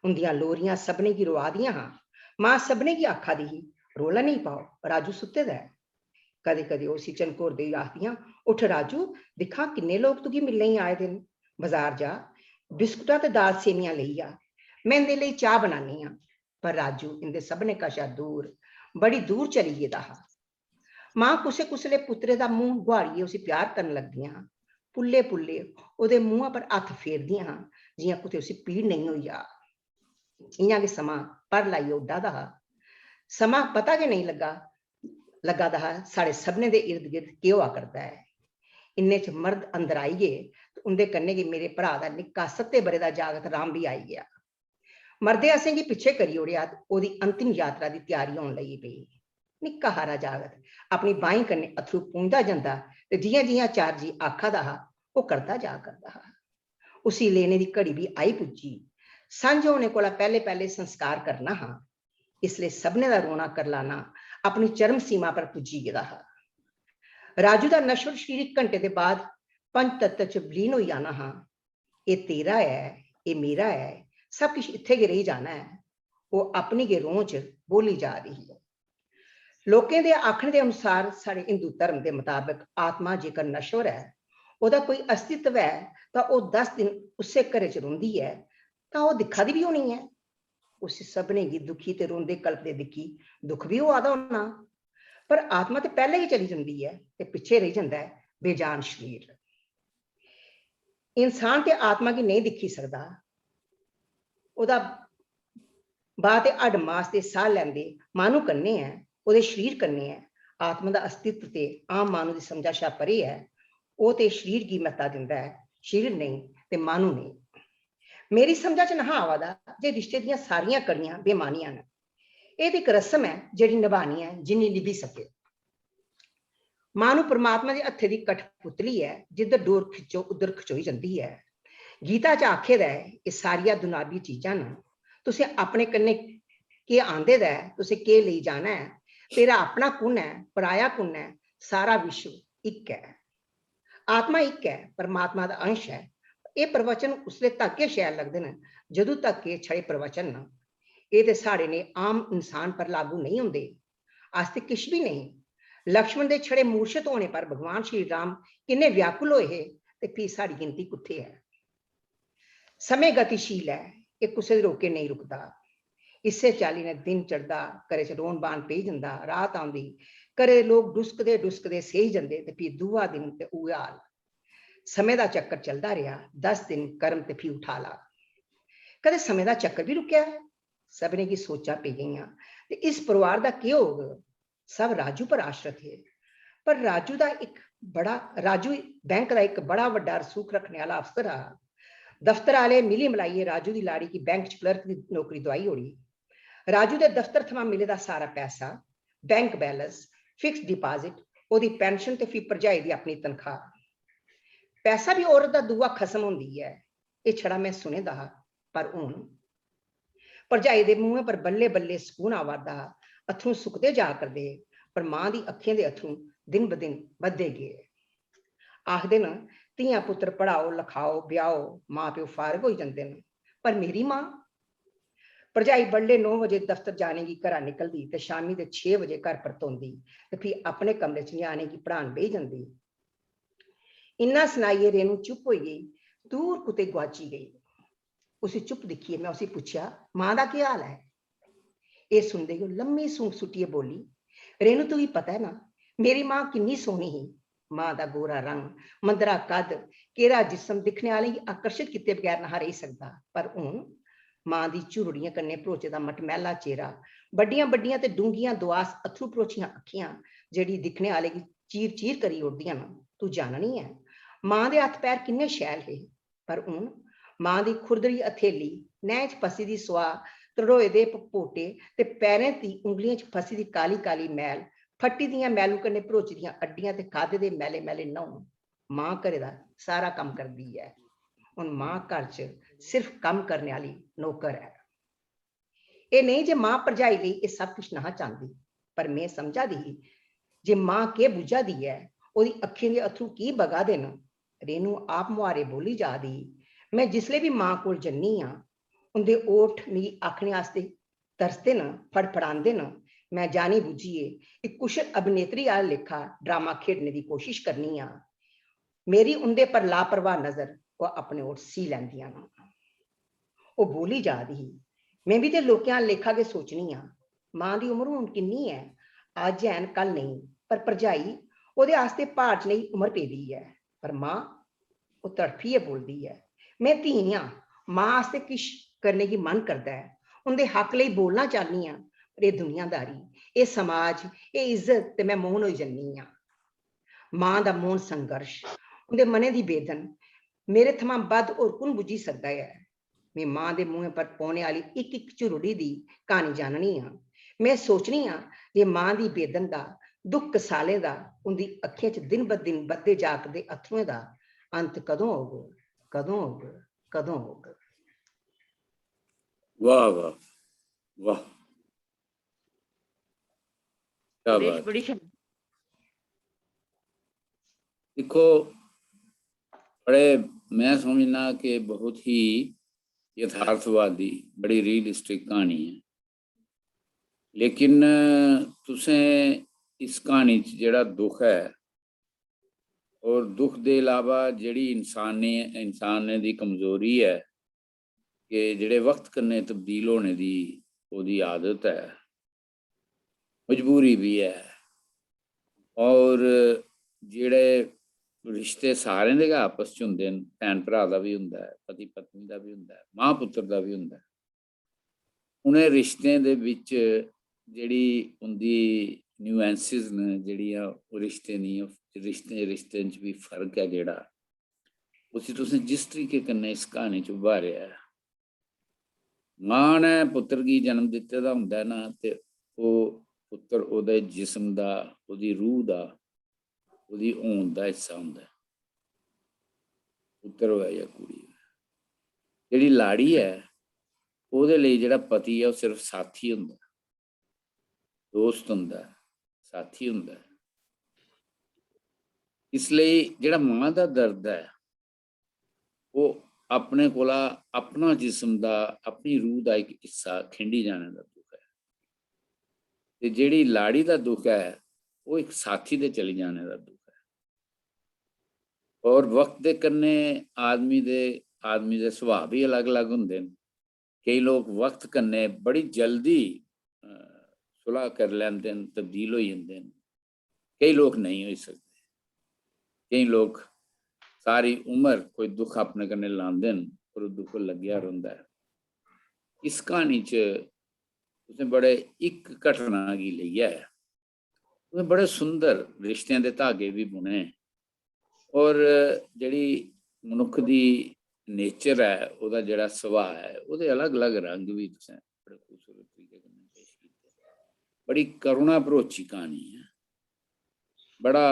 B: उनदियां लोरियां सबने की रुआ दियां हां। मां सबने की आखा दी ही रोला नहीं पाओ, राजू सुते दा है। कदे कदे उसी चनकोर दे आखदियां उठ राजू दिखा किन्ने लोग तुगी मिलने ही आए दिन। बाजार जा बिस्कुटा ते दाल सेवियां लेई आ, मैं इंदे लेई चाह बनानी आ। पर राजू इंदे सबने कशा दूर बड़ी दूर चली गेदा हा। मां कुसे कुसले पुत्रे दा मुंह गुहाड़िए उसी प्यार करन लगदियां हां। पुल्ले पुल्ले ओदे मुंहां पर हत्थ फेरदियां हां जियां कुते उसी पीड़ नहीं होई आ। इयां के समा पर लाइए उड्डा दा हा। समा पता के नहीं लगा दा हा साढ़े सबने दे इर्द गिर्द केह् होआ करदा है। इन्ने च मर्द अंदर आई गए तो उनके कन्ने की मेरे भरा दा निक्का 7 बरे दा जागत राम भी आई गया। मर्दे असें गी पिछे करी ओड़िया। ओदी अंतिम यात्रा की तैयारी होने लगी पई। निक्का हारा जागत अपनी बाहीं कन्ने अथरू पूंझदा जंदा ते जियां जियां चार जी आखा दा हा वो करदा जा करदा हा। उसी लेने की घड़ी भी आई पुजी। संझ होने कोला पहले पहले संस्कार करना हा। इसलिए सबने दा रोना करलाना अपनी चरम सीमा पर पुजी गेदा हा। राजू का नश्वर शरीर घंटे के बाद पंच तत्व च विलीन होई जाना हा। ये तेरा है, ये मेरा है, सब कुछ इत्थे गै रही जाना है। वो अपनी गै रोह च बोली जा रही है। लोकें दे आखने के अनुसार साढ़े हिंदू धर्म के मुताबिक आत्मा जेकर नश्वर है, ओदा कोई अस्तित्व है तो वो 10 दिन उसे घरे च रोंदी है तो वो दिखा दी भी होनी है। उस सबने गी दुखी ते रोंदे कल्पदे दिखी दुख भी होआ दा होना। पर आत्मा तो पहले ही चली जाती है ते पिछे रह जाता है बेजान शरीर। इंसान ते आत्मा की नहीं दिखी सकता, ओदा बात हड मास के साह लैंदे मानू करने है, ओदे शरीर करने है। आत्मा का अस्तित्व ते आम मानू की समझा शा परे है। वो ते शरीर की महत्ता दिंदा है, शरीर नहीं ते मानू नहीं। मेरी समझा च नहा आवा दा जे रिश्ते दियां सारियां कड़ियां बेमानियां ने। ये एक रस्म है जिहड़ी निभानी है जिन्नी निभी सके। मानू परमात्मा के हत्थे दी कठपुतली है, जिधर डोर खिचो उधर खचोई जाती है। गीता च आखे दा है ये सारिया दुनाबी चीजां न, तुसें अपने कन्ने के आंदे दा है, तुसें के लेई जाना है, तेरा अपना कुन है पराया कुन है, सारा विश्व एक है। आत्मा एक है, परमात्मा का अंश है। ये प्रवचन उसले तक के शैल लगते हैं जदों तक के छड़े प्रवचन न। ये ते साढ़े ने आम इंसान पर लागू नहीं होंगे, आस्ते किश भी नहीं। लक्ष्मण के छड़े मूर्छित होने पर भगवान श्री राम किन्ने व्याकुल होए है, ते फिर साड़ी गिनती कुत्थे है। समय गतिशील है, ये कुछ रोके नहीं रुकता। इसे चाली ने दिन चढ़ता, घरे च रोन बान पी जाता, रात आंदी, घरे लोग डुसकदे सही जाते, ते फिर दूआ दिन ते उहे हाल। समय का चक्कर चलता रहा, 10 दिन कर्म ते फिर उठा ला। कदे समय का चक्कर भी रुकया है? सबने की सोचा पी गई। इस परिवार का क्या होग? सब राजू पर आश्रित है। पर राजू बैंक का एक बड़ा वड्डा रसूख रखने वाला अफसर आ। दफ्तर वाले मिली मिलाइए राजू की लाड़ी की बैंक च क्लर्क की नौकरी दवाई होड़ी। राजू के दफ्तर थमां मिले दा सारा पैसा, बैंक बैलेंस, फिक्स डिपॉजिट, ओदी पेंशन ते फिर भरजाई दी अपनी तनख्वाह। पैसा भी औरत दा दुआ खसम होंदी है, ये छड़ा मैं सुने दा। पर हुण भरजाई दे मुंह पर बल्ले बल्ले सुकून आवादा, अथरू सुकते जा करदे, पर मां दी अखियां दे अथरू दिन ब दिन बधदे गए। आखदे न धियां पुत्र पढ़ाओ लिखाओ ब्याओ, मां प्यो फारग हो जाते हैं। पर मेरी मां भरजाई बड़े 9 बजे दफ्तर जाने की घरा निकलती, तो शामी के 6 बजे घर परतोंदी, तो फिर अपने कमरे च न्याणे की पढ़ान बेही जाती। इन्ना सुनाइए रेनू चुप हो गई, दूर कुते गुआची गई। उसे चुप दिखिए मैं उसे पूछा, मां का क्या हाल है? ये सुनते ही लम्मी सूंघ सुटिए बोली, रेनू तुझे पता है ना मेरी मां किन्नी सोहनी ही। मां का गोरा रंग, मंदरा कद, केरा जिस्म दिखने वाले ही आकर्षित किए बगैर ना रही सकता। पर हुण मां दी झुरड़ियां कन्ने भरोचे दा मटमैला चेहरा, बड्डियां बड्डियां ते डूंगियां दुआस अथरू भरोचियां अखियां जेड़ी दिखने वाले की चीर चीर करी उड़दियां न। तू जाननी है मां दे हथ पैर किन्ने शैल है। पर हुण मां दी खुरदरी हथेली, नैं च फसी दी सुआ, तड़ोए दे भपोटे ते पैरें दी उंगलियां च फसी दी काली काली मैल, फट्टी दियां मैलू कन्ने भरोची दियां अड्डियां ते खादे दे मैले मैले नौं। मां घरे दा सारा काम करदी है। हुण मां घर च सिर्फ काम करने वाली नौकर है। ये नहीं जे मां भरजाई लई ये सब कुछ ना चाहती, पर मैं समझा दी जे मां के बुझा दी है, ओदी अखियां दे अथरू की बगा दे न। रेनू आप मुहारे बोली जा दी। मैं जिसले भी मां कोल जन्नी हाँ, उनके ओठ मिगी आखने आस्ते तरसते न, फड़फड़ांदे न। मैं जानी बुझिए एक कुशल अभिनेत्री आला लेखा ड्रामा खेडने की कोशिश करनी हाँ। मेरी उनके पर लापरवाह नजर वो अपने ओठ सी लैंदियां न। वो बोली जा दी, मैं भी तो लोकें लेखा के सोचनी हाँ। मां की उम्र हुण किन्नी है? अज है कल नहीं, पर भरजाई ओदे आस्ते भार च नहीं उम्र पेदी है। पर मां वो तड़फिए बोलती है, मैं धी हाँ, मां आस्ते किश करने की मन करता है, उनके हक लिए बोलना चाहनी हाँ। पर यह दुनियादारी, ये समाज, ये इज्जत ते मैं मौन हो जन्नी हाँ। मां का मौन संघर्ष, उनके मने की बेदन मेरे थमां बद और कुन बुझी सकता है। मैं मां के मुंह पर पौने वाली एक एक झुरड़ी की कहानी जाननी हाँ। मैं सोचनी हाँ जे मां की बेदन का, दुख साले का, उनकी अखियां च दिन ब दिन बदते जागते अथरुएं का अंत कदों होगा, कदों होगा, कदों होगा।
A: वाह वाह वाह, क्या
E: सुरेश
A: बात।
E: बड़ी
A: देखो बड़े, मैं समझना कि बहुत ही यथार्थवादी, बड़ी रियलिस्टिक कहानी है। लेकिन तुसें इस कहानी च जेड़ा दुख है, और दुख के अलावा जिहड़ी इंसान दी कमजोरी है कि जिहड़े वक्त कन्ने तब्दील होने दी ओदी आदत है, मजबूरी भी है, और ਜਿਹੜੇ ਰਿਸ਼ਤੇ ਸਾਰਿਆਂ ਦੇ ਆਪਸ 'ਚ ਹੁੰਦੇ ਨੇ, ਭੈਣ ਭਰਾ ਦਾ ਵੀ ਹੁੰਦਾ ਹੈ, ਪਤੀ ਪਤਨੀ ਦਾ ਵੀ ਹੁੰਦਾ ਹੈ, ਮਾਂ ਪੁੱਤਰ ਦਾ ਵੀ ਹੁੰਦਾ ਹੈ। ਉਹਨੇ ਰਿਸ਼ਤਿਆਂ ਦੇ ਵਿੱਚ ਜਿਹੜੀ ਹੁੰਦੀ ਨਿਊਐਂਸਿਸ ਨੇ ਜਿਹੜੀਆਂ ਉਹ ਰਿਸ਼ਤੇ ਨਹੀਂ ਰਿਸ਼ਤੇ 'ਚ ਵੀ ਫਰਕ ਹੈ ਜਿਹੜਾ ਉਸੇ ਤੁਸੀਂ जिस तरीके कन्नै इस कहानी च उभारिया मां ने पुत्र की जन्म दिते दा हुंदा है ना ते वो पुत्र ओदे जिस्म दा ओदी रूह दा ओदी होंद दा हिस्सा हुंदा है, पुत्र होया या कुड़ी जिहड़ी लाड़ी है ओदे लई जिहड़ा पति है वो सिर्फ साथी हुंदा, दोस्त हुंदा, साथी हुंदा। इसलिए जिहड़ा मां दा दर्द है वो अपने कोला अपना जिस्म दा अपनी रूह दा एक हिस्सा खिंडी जाने दा दुख है ते जिहड़ी लाड़ी दा दुख है वो एक साथी दे चली जाने दा दुख है। और वक्त दे कन्ने आदमी दे सुभाव भी अलग अलग हुंदे न। कई लोग वक्त कन्ने बड़ी जल्दी सुलह कर लैंदे न, तब्दील हो जांदे न, कई लोग नहीं हो सकते, कई लोग सारी उम्र कोई दुख अपने कन्ने लांदे न और दुख लग्या रहिंदा है। इस कहानी च उसने बड़े एक घटना की लई है, उसने बड़े सुंदर रिश्तियां दे धागे भी बुने और जिहड़ी मनुख दी नेचर है ਉਹਦਾ ਜਿਹੜਾ ਸੁਭਾਅ ਹੈ ਉਹਦੇ ਅਲੱਗ-ਅਲੱਗ रंग भी तुसें बड़े खूबसूरत तरीके कन्नै पेश कीते। बड़ी करुणा भरोची कहानी है, बड़ा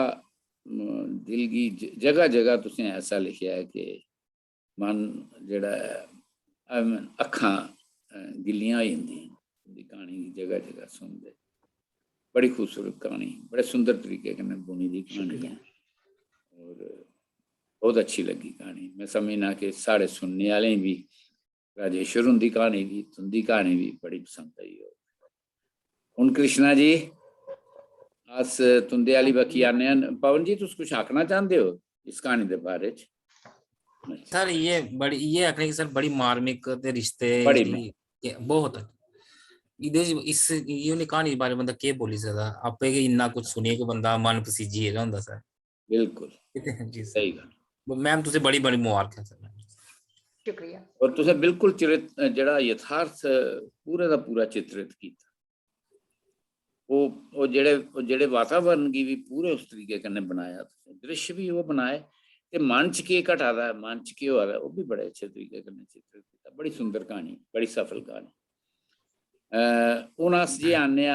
A: दिल की जगह जगह तुसें ऐसा लिखा है कि मन जिहड़ा अखां गिल्लियां हो जांदियां कहानी की जगह जगह सुनते। बड़ी खूबसूरत कहानी, बड़े सुंदर तरीके कन्नै बुनी दी कहानी है और बहुत अच्छी लगी कहानी। मैं समझना कि साढ़े सुनने वाले भी राजेश्वर हुंदी कहानी भी तुंदी कहानी भी बड़ी पसंद आई हो। हुण कृष्णा जी अस तुंदे आली बक्खी आने हैं। पवन जी तुस कुछ आखना चाहते हो इस कहानी के बारे च?
D: सर ये आखने की सर बड़ी मार्मिक ते रिश्ते बहुत इस ये कहानी बारे बंदा के बोली सकदा, आपे के इन्ना कुछ सुनिए कि बंदा मन पसीजी गेदा हुंदा सर।
A: बिल्कुल
D: जी
A: सही गल
D: मैम, तुझे बड़ी बड़ी मुबारक है सर।
B: शुक्रिया।
A: और तुसें बिल्कुल जिहड़ा यथार्थ पूरे दा पूरा चित्रित कीता। वो जेड़े वातावरण की भी पूरे उस तरीके कन्नै बनाया, दृश्य भी वो बनाए ते मन च केह् घटा दा, मन च केह् होआ दा वो भी बड़े अच्छे तरीके कन्नै चित्रित कीता। बड़ी सुंदर कहानी, बड़ी सफल कहानी। हुण अस जी आने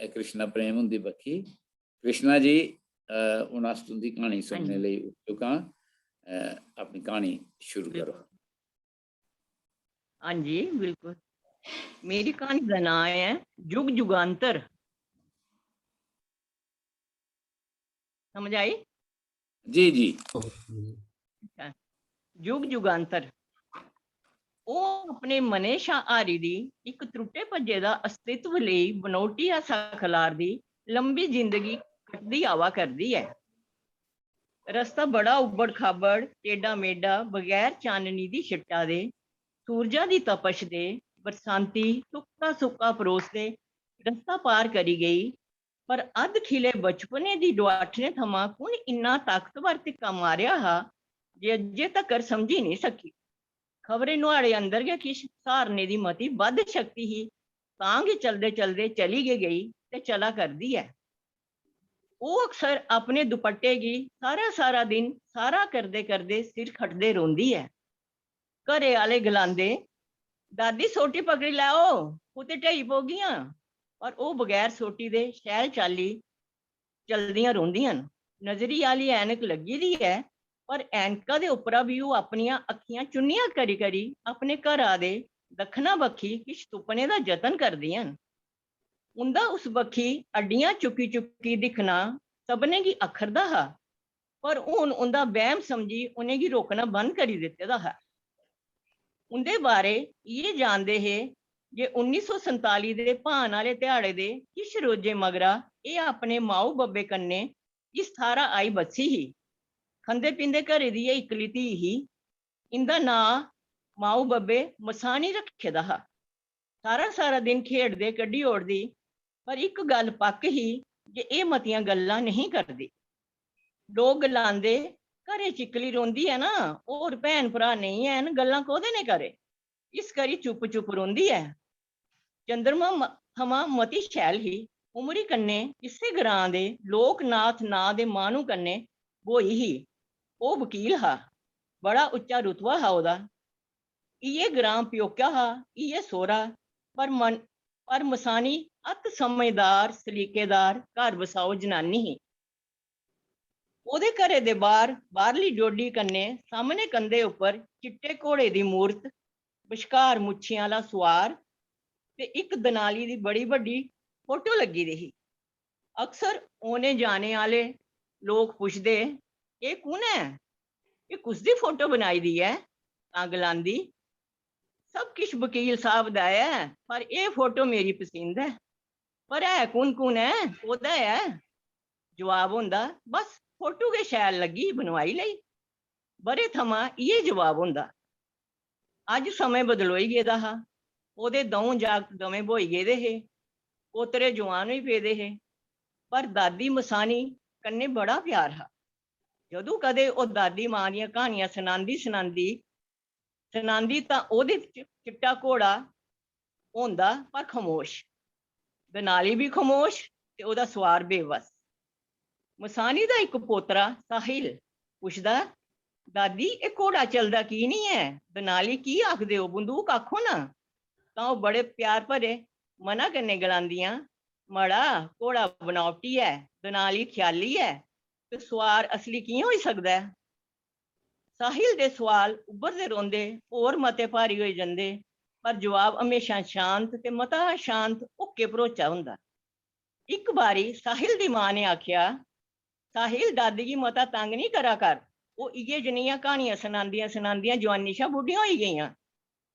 A: कृष्णा प्रेम हुंदी बक्खी। कृष्णा जी हुण अस तुंदी कहानी सुनने लई उत्सुक हां, अपनी कहानी शुरू करो।
E: हाँ जी बिल्कुल। मेरी कहानी का नाम है जुग जुगांतर। समझ आई?
A: जी जी।
E: जुग जुगांतर ਉਹ ਆਪਣੇ ਮਨੇ ਸ਼ਾਹਾਰੀ ਦੀ ਇੱਕ ਤਰੁੱਟੇ ਭੱਜੇ ਦਾ ਅਸਤਿਤਵ ਲਈ ਬਨੌਟੀ ਆਸਾ ਖਿਲਾਰਦੀ ਲੰਬੀ ਜ਼ਿੰਦਗੀ ਕੱਟਦੀ ਆਵਾ ਕਰਦੀ ਹੈ। ਰਸਤਾ ਬੜਾ ਉੱਬੜ ਖਾਬੜ ਟੇਡਾ ਮੇਡਾ ਬਗੈਰ ਚਾਨਣੀ ਦੀ ਛਿੱਟਾ ਦੇ ਸੂਰਜਾਂ ਦੀ ਤਪਸ਼ ਦੇ ਬਰਸਾਂਤੀ ਸੁੱਕਾ ਸੁੱਕਾ ਪਰੋਸਦੇ ਰਸਤਾ ਪਾਰ ਕਰੀ ਗਈ। ਪਰ ਅੱਧ ਖਿਲੇ ਬਚਪਨੇ ਦੀ ਡੁਆਠਨੇ ਥਮਾਂ ਕੁਣ ਇੰਨਾ ਤਾਕਤਵਰ ਤਿੱਕਾ ਮਾਰਿਆ ਹਾ ਜੇ ਅਜੇ ਤੱਕ ਸਮਝੀ ਨਹੀਂ ਸਕੀ। खबरे नुआड़े अंदर गए किश सहारने दी मती बद शक्ति ही तां गै चलदे चलदे चली गई ते चला करदी है। वो अक्सर अपने दुपट्टे की सारा दिन सारा करदे करदे सिर खटदे रोंदी है। घरे आले गलांदे दादी सोटी पकड़ी लाओ कुते ढई पोगियां, पर वो बगैर सोटी दे शैल चाली चलदियां रोंदियां। नजरी आली ऐनक लगी दी है पर ਐਨਕਾਂ ਦੇ ਉੱਪਰ ਵੀ ਉਹ ਆਪਣੀਆਂ ਅੱਖੀਆਂ ਚੁੰਨੀਆਂ ਕਰੀ ਕਰੀ ਆਪਣੇ ਘਰਾਂ ਦੇ ਦੱਖਣਾ ਬੱਖੀ ਕਿਛ ਤੁਪਨੇ ਦਾ ਯਤਨ ਕਰਦੀਆਂ। ਉਹਦਾ ਉਸ ਬੱਖੀ ਅੱਡੀਆਂ ਚੁੱਕੀ ਚੁੱਕੀ ਦਿਖਣਾ ਸਭਨੇ ਕੀ ਅੱਖਰ ਦਾ ਹੈ, ਪਰ ਹੁਣ ਉਹਦਾ ਵਹਿਮ ਸਮਝੀ ਉਹਨੇ ਕੀ ਰੋਕਣਾ ਬੰਦ ਕਰੀ ਦਿੱਤੇ ਦਾ ਹੈ। ਉਹਦੇ ਬਾਰੇ ਇਹ ਜਾਣਦੇ ਹੈ ਜੇ 1947 ਦੇ ਭਾਣ ਵਾਲੇ ਦਿਹਾੜੇ ਦੇ ਕਿਛ ਰੋਜੇ ਮਗਰਾ ਇਹ ਆਪਣੇ ਮਾਊ ਬੱਬੇ ਕੰਨੇ ਇਸ ਥਾਰਾ ਆਈ ਬੱਸੀ ਹੀ। ਖੰਦੇ ਪੀਂਦੇ ਘਰੇ ਦੀ ਇਕਲੀ ਧੀ ਹੀ। ਇੰਦਾ ਨਾਂ ਮਾਊ ਬੱਬੇ ਮਸਾਣੀ ਰੱਖੇ ਦਾ ਸਾਰਾ ਦਿਨ ਖੇਡਦੇ ਕੱਢੀ ਓੜਦੀ। ਪਰ ਇੱਕ ਗੱਲ ਪੱਕ ਹੀ जे ये मतियां गल्लां नहीं करदे। लोग गलांदे घरे चिकली रोंदी है ना, और भैन भरा नहीं हैन, गल्लां कोहदे ने करे, इस करी चुप चुप रोंदी है। चंद्रमा थमां मती शैल ही, उमरी कन्ने इस्से ग्रां दे लोकनाथ नां दे मानू कन्ने बोई ही। ओ वकील हा, बड़ा उच्चा रुतबा हा ओदा। इये ग्रां प्योक्या हा, इये सोहरा, पर मसानी अत समझदार सलीकेदार घर बसाओ जनानी ही। ओदे घरे दे बाहरली डोडी कन्ने सामने कंधे उपर चिट्टे घोड़े दी मूरत, बश्कार मुच्छियां आला सुआर ते इक दनाली दी बड़ी वड्डी फोटो लगी दी ही। अक्सर ओने जाने आले लोग पुछदे, एह कुण है, ये कुसदी फोटो बनाई दी है? तां गलांदी, सब किश वकील साहब दा है, पर एह फोटो मेरी पसंद है। पर है कुण है, ओहदा है। जवाब होंदा, बस फोटो गै शैल लगी, बनवाई लेई। बड़े थमां इये जवाब होंदा। अज समय बदलोई गेदा हा, ओहदे दौं जागत दमें बोई गेदे हे, पोतरे जवान होई पेदे हे, पर दादी मसानी कन्नै बड़ा प्यार हा। जदों कदे ओह दादी मां दियां कहानियां सुनांदी तां ओहदे चिट्टा घोड़ा होंदा पर खामोश, दनाली भी खामोश ते ओहदा सुआर बेबस। मसानी दा इक पोतरा साहिल पुछदा, दादी ये घोड़ा चलदा की नहीं है, दनाली की आखदे हो, बंदूक आखो ना। तां ओह बड़े प्यार भरे मना कन्नै गलांदियां, मड़ा घोड़ा बनावटी है, दनाली ख्याली है, ते सुआर असली कि'यां होई सकदा है। साहिल दे सवाल उभरदे रौंदे, होर मते भारी होई जंदे, पर जवाब हमेशा शांत ते मता शांत हुक्के भरोचा हुंदा। इक बारी साहिल दी मां ने आख्या, साहिल दादी गी मता तंग नहीं करा कर, ओह इ'यै जनेहियां कहानियां सुनांदियां जवानी शा बुढ़ियां होई गेइयां।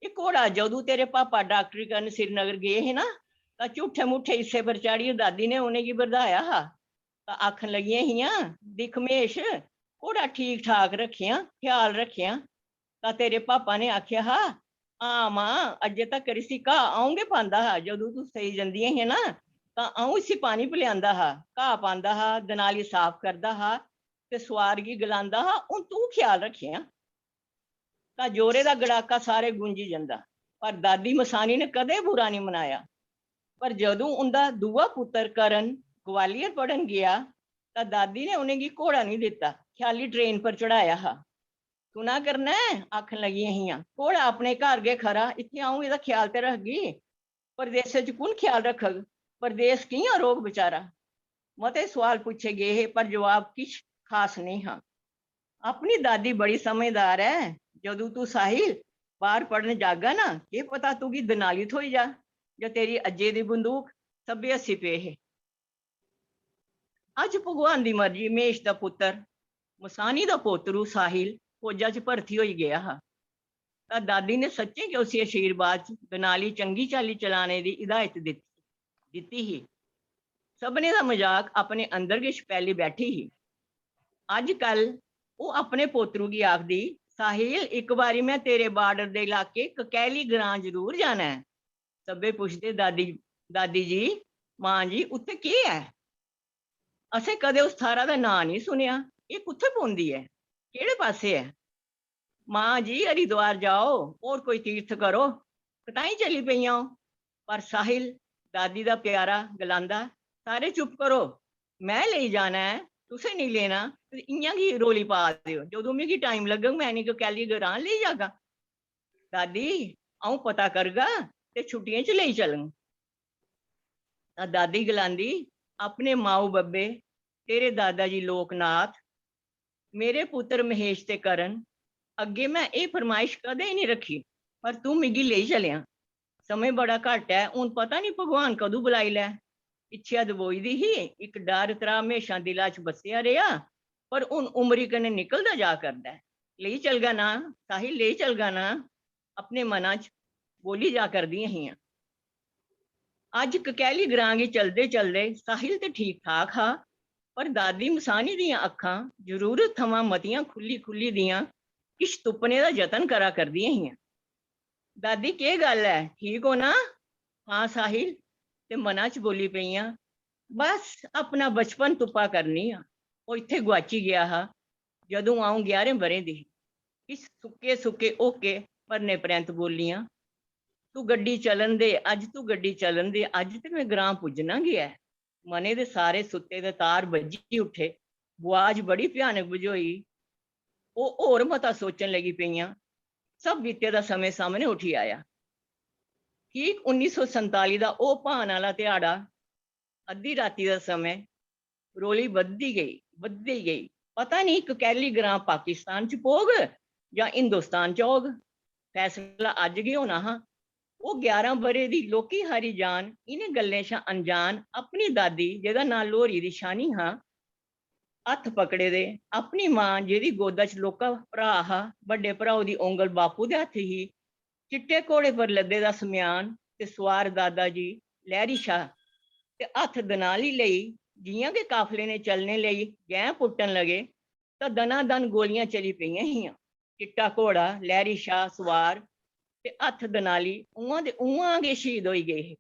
E: एह घोड़ा जदूं तेरे पापा डॉक्टरी करन श्रीनगर गए हे ना, तां झूठे मूठे हिस्से पर चाढ़ियै दादी ने उ'नेंगी बरधाया हा। तां आखन लगियां हियां, दिख महेश, घोड़ा ठीक ठाक रखेआं, ख्याल रखेआं। तां तेरे पापा ने आख्या हा, हां मां, अज्जे तक्कर इसी घाऽ अ'ऊं गै पांदा हा, जदूं तुस सेई जंदियां हियां ना, तां अ'ऊं इसी पानी पलेआंदा हा, घाऽ पांदा हा, दनाली साफ करदा हा, ते सुआर गी गलांदा हा, हुण तूं ख्याल रखेआं। तां जोरे दा गड़ाका सारे गूंजी जंदा, पर दादी मसानी ने कदें बुरा नहीं मनाया। पर जदूं उं'दा दूआ पुत्तर करण ग्वालियर पढ़न गेआ, तां दादी ने उ'नेंगी घोड़ा नहीं दित्ता, ख्याली ट्रेन पर चढ़ाया हा। सुना करना है, आखन लगियां हियां, घोड़ा अपने घर गै खरा, इत्थै अ'ऊं एह्दा ख्याल ते रखगी, परदेसे च कु'न ख्याल रखग, परदेस कि'यां रौह्ग बेचारा। मते सवाल पुछे गए हे, पर जवाब किश खास नहीं हा। अपनी दादी बड़ी समझदार है, जदूं तू साहिल बाहर पढ़न जागा ना, केह् पता तुगी दनाली थ्होई जा, जां तेरी अज्जे दी बंदूक। सब्बे हस्सी पे हे। अज भगवान दी मर्जी महेश दा पुत्तर मसानी दा पोतरू साहिल फौजा च भर्थी होई गया हा। तां दादी ने सच्चें गै उसी आशीर्वाद च दनाली चंगी चाल्ली चलाने दी हिदायत दित्ती ही। सबने दा मजाक अपने अंदर गै छपैली बैठी ही। अजकल ओह अपने पोतरू गी आखदी, साहिल इक बारी मैं तेरे बार्डर दे इलाके ककैली ग्रां जरूर जाना है। सब्बे पुछदे, दादी जी, मां जी, उत्थे केह् है? असें कदे उस थारा दा नां नहीं सुनेआ, एह् कुत्थे पौंदी है, केह्ड़े पासे है? मां जी, हरिद्वार जाओ, और कोई तीर्थ करो, कताईं चली पेइयां ओ। पर साहिल दादी दा प्यारा गलांदा, सारे चुप करो, मैं लेई जाना है, तुसें नहीं लेना, इ'यां गी रौली पा दिओ, जदूं मिगी टाइम लग्गग मैं नी ककैली ग्रां लेई जागा। दादी, अ'ऊं पता करगा ते छुट्टियें च लेई चलङ। तां दादी गलांदी, अपने माऊ बब्बे, तेरे दादा जी लोकनाथ, मेरे पुत्तर महेश ते करण, अग्गे मैं एह् फरमाइश कदें नहीं रखी, पर तू मिगी लेई चलेआं। समय बड़ा घट्ट है, हुण पता नहीं भगवान कदूं बुलाई लै। इच्छेआ दबोई दी ही, इक डर त्राह हमेशा दिला च बस्सेआ रेहा, पर हुण उमरी कन्नै निकलदा जा करदा है। लेई चलगा ना साहिल, लेई चलगा ना, अपने मना च बोली जा करदियां हियां। अज ककैली ग्रां गी चलदे चलदे साहिल ते ठीक ठाक हा, पर दादी मसानी दियां अक्खां जरूरत थमां मतियां खुल्ली दियां किश तुप्पने दा जतन करा करदियां हियां। दादी, केह् गल्ल है, ठीक हो ना? हाँ साहिल ते मना च बोली पेइयां, बस अपना बचपन तुप्पा करनी आ, वो इत्थे गुआची गया हा जदों आऊं 11 बरे दी। इस सुक्के सुक्के ओके भरने परैंत बोलियां, तू गड्डी चलन दे अज, तू गड्डी चलन दे अज, ते मैं ग्रां पुजना गया है। मने दे सारे सुत्ते दे तार बज्जी उठे, बुआज बड़ी भयानक बुझोई। वो होर मता सोचन लगी पईयां। सब बीते दा समय सामने उठी आया। ठीक 1947 दा ओ भान वाला ध्याड़ा, अद्धी राती दा समय, रोली बधदी गई। पता नहीं एक कैली ग्रां पाकिस्तान च पोग या हिंदुस्तान च होग, फैसला अज गै होना हा। वो 11 बरे दी लोकी हारी जान इन्हें गल्लें शा अनजान अपनी दादी जेदा नां लोहरी दी शानी हा हत्थ पकड़े दे, अपनी मां जेदी गोदा च लोका भरा हा, बड्डे भराऊ दी उंगल बापू दे हत्थ ही, चिट्टे घोड़े पर लदे दा सम्यान ते सवार दादा जी लहरी शाह ते हत्थ दनाली लई। जियां के काफले ने चलने लई गैं पुट्टन लगे तां दनादन गोलियां चली पईयां हियां। चिट्टा घोड़ा लहरी शाह सवार ते हत्थ दनाली उआं दे उआं गै शहीद होई गए हे।